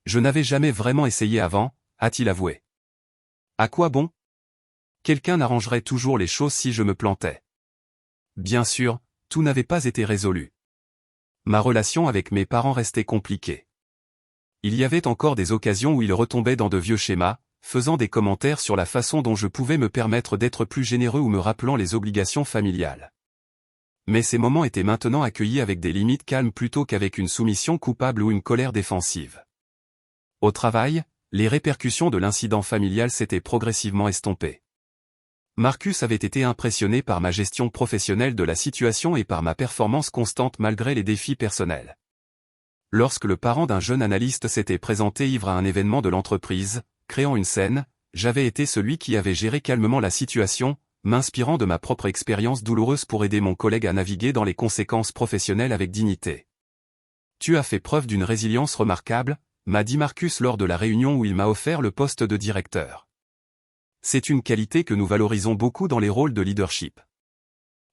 Je n'avais jamais vraiment essayé avant, a-t-il avoué. À quoi bon? Quelqu'un arrangerait toujours les choses si je me plantais. Bien sûr, tout n'avait pas été résolu. Ma relation avec mes parents restait compliquée. Il y avait encore des occasions où ils retombaient dans de vieux schémas, faisant des commentaires sur la façon dont je pouvais me permettre d'être plus généreux ou me rappelant les obligations familiales. Mais ces moments étaient maintenant accueillis avec des limites calmes plutôt qu'avec une soumission coupable ou une colère défensive. Au travail, les répercussions de l'incident familial s'étaient progressivement estompées. Marcus avait été impressionné par ma gestion professionnelle de la situation et par ma performance constante malgré les défis personnels. Lorsque le parent d'un jeune analyste s'était présenté ivre à un événement de l'entreprise, créant une scène, j'avais été celui qui avait géré calmement la situation, m'inspirant de ma propre expérience douloureuse pour aider mon collègue à naviguer dans les conséquences professionnelles avec dignité. Tu as fait preuve d'une résilience remarquable, m'a dit Marcus lors de la réunion où il m'a offert le poste de directeur. C'est une qualité que nous valorisons beaucoup dans les rôles de leadership.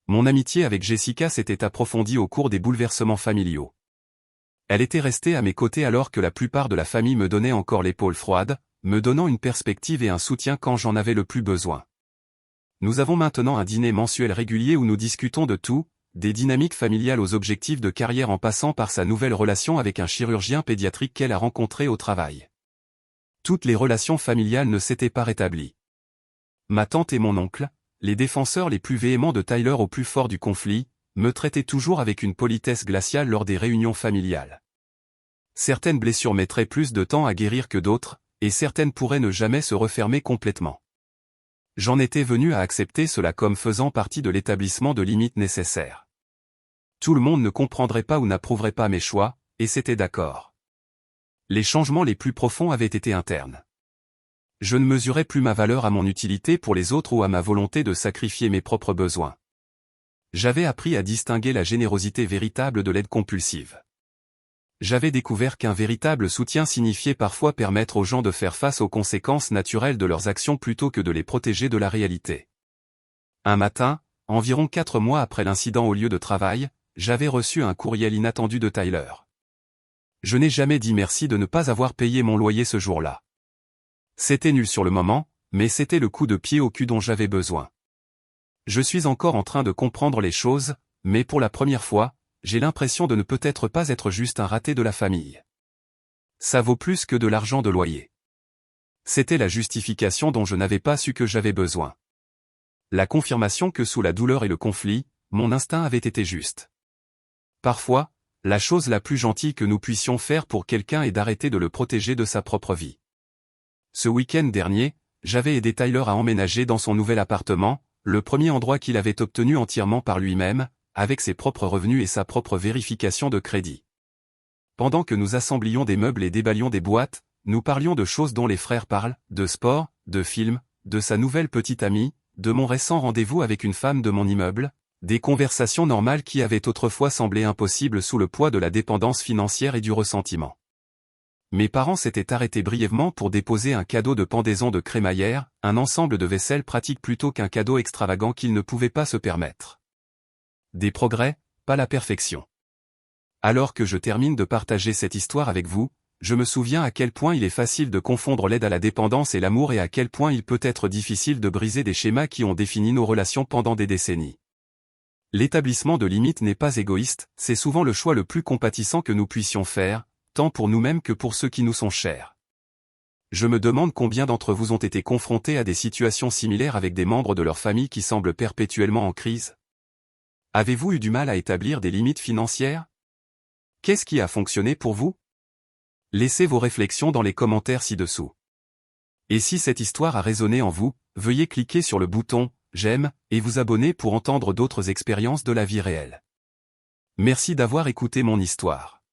Mon amitié avec Jessica s'était approfondie au cours des bouleversements familiaux. Elle était restée à mes côtés alors que la plupart de la famille me donnait encore l'épaule froide, me donnant une perspective et un soutien quand j'en avais le plus besoin. Nous avons maintenant un dîner mensuel régulier où nous discutons de tout, des dynamiques familiales aux objectifs de carrière en passant par sa nouvelle relation avec un chirurgien pédiatrique qu'elle a rencontré au travail. Toutes les relations familiales ne s'étaient pas rétablies. Ma tante et mon oncle, les défenseurs les plus véhéments de Tyler au plus fort du conflit, me traitaient toujours avec une politesse glaciale lors des réunions familiales. Certaines blessures mettraient plus de temps à guérir que d'autres, et certaines pourraient ne jamais se refermer complètement. J'en étais venu à accepter cela comme faisant partie de l'établissement de limites nécessaires. Tout le monde ne comprendrait pas ou n'approuverait pas mes choix, et c'était d'accord. Les changements les plus profonds avaient été internes. Je ne mesurais plus ma valeur à mon utilité pour les autres ou à ma volonté de sacrifier mes propres besoins. J'avais appris à distinguer la générosité véritable de l'aide compulsive. J'avais découvert qu'un véritable soutien signifiait parfois permettre aux gens de faire face aux conséquences naturelles de leurs actions plutôt que de les protéger de la réalité. Un matin, environ 4 mois après l'incident au lieu de travail, j'avais reçu un courriel inattendu de Tyler. Je n'ai jamais dit merci de ne pas avoir payé mon loyer ce jour-là. C'était nul sur le moment, mais c'était le coup de pied au cul dont j'avais besoin. Je suis encore en train de comprendre les choses, mais pour la première fois, j'ai l'impression de ne peut-être pas être juste un raté de la famille. Ça vaut plus que de l'argent de loyer. C'était la justification dont je n'avais pas su que j'avais besoin. La confirmation que sous la douleur et le conflit, mon instinct avait été juste. Parfois, la chose la plus gentille que nous puissions faire pour quelqu'un est d'arrêter de le protéger de sa propre vie. Ce week-end dernier, j'avais aidé Tyler à emménager dans son nouvel appartement, le premier endroit qu'il avait obtenu entièrement par lui-même, avec ses propres revenus et sa propre vérification de crédit. Pendant que nous assemblions des meubles et déballions des boîtes, nous parlions de choses dont les frères parlent, de sport, de films, de sa nouvelle petite amie, de mon récent rendez-vous avec une femme de mon immeuble, des conversations normales qui avaient autrefois semblé impossibles sous le poids de la dépendance financière et du ressentiment. Mes parents s'étaient arrêtés brièvement pour déposer un cadeau de pendaison de crémaillère, un ensemble de vaisselle pratique plutôt qu'un cadeau extravagant qu'ils ne pouvaient pas se permettre. Des progrès, pas la perfection. Alors que je termine de partager cette histoire avec vous, je me souviens à quel point il est facile de confondre l'aide à la dépendance et l'amour et à quel point il peut être difficile de briser des schémas qui ont défini nos relations pendant des décennies. L'établissement de limites n'est pas égoïste, c'est souvent le choix le plus compatissant que nous puissions faire, tant pour nous-mêmes que pour ceux qui nous sont chers. Je me demande combien d'entre vous ont été confrontés à des situations similaires avec des membres de leur famille qui semblent perpétuellement en crise. Avez-vous eu du mal à établir des limites financières? Qu'est-ce qui a fonctionné pour vous? Laissez vos réflexions dans les commentaires ci-dessous. Et si cette histoire a résonné en vous, veuillez cliquer sur le bouton « J'aime » et vous abonner pour entendre d'autres expériences de la vie réelle. Merci d'avoir écouté mon histoire.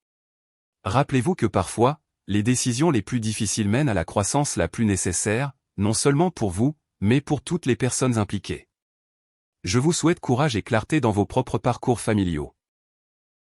Rappelez-vous que parfois, les décisions les plus difficiles mènent à la croissance la plus nécessaire, non seulement pour vous, mais pour toutes les personnes impliquées. Je vous souhaite courage et clarté dans vos propres parcours familiaux.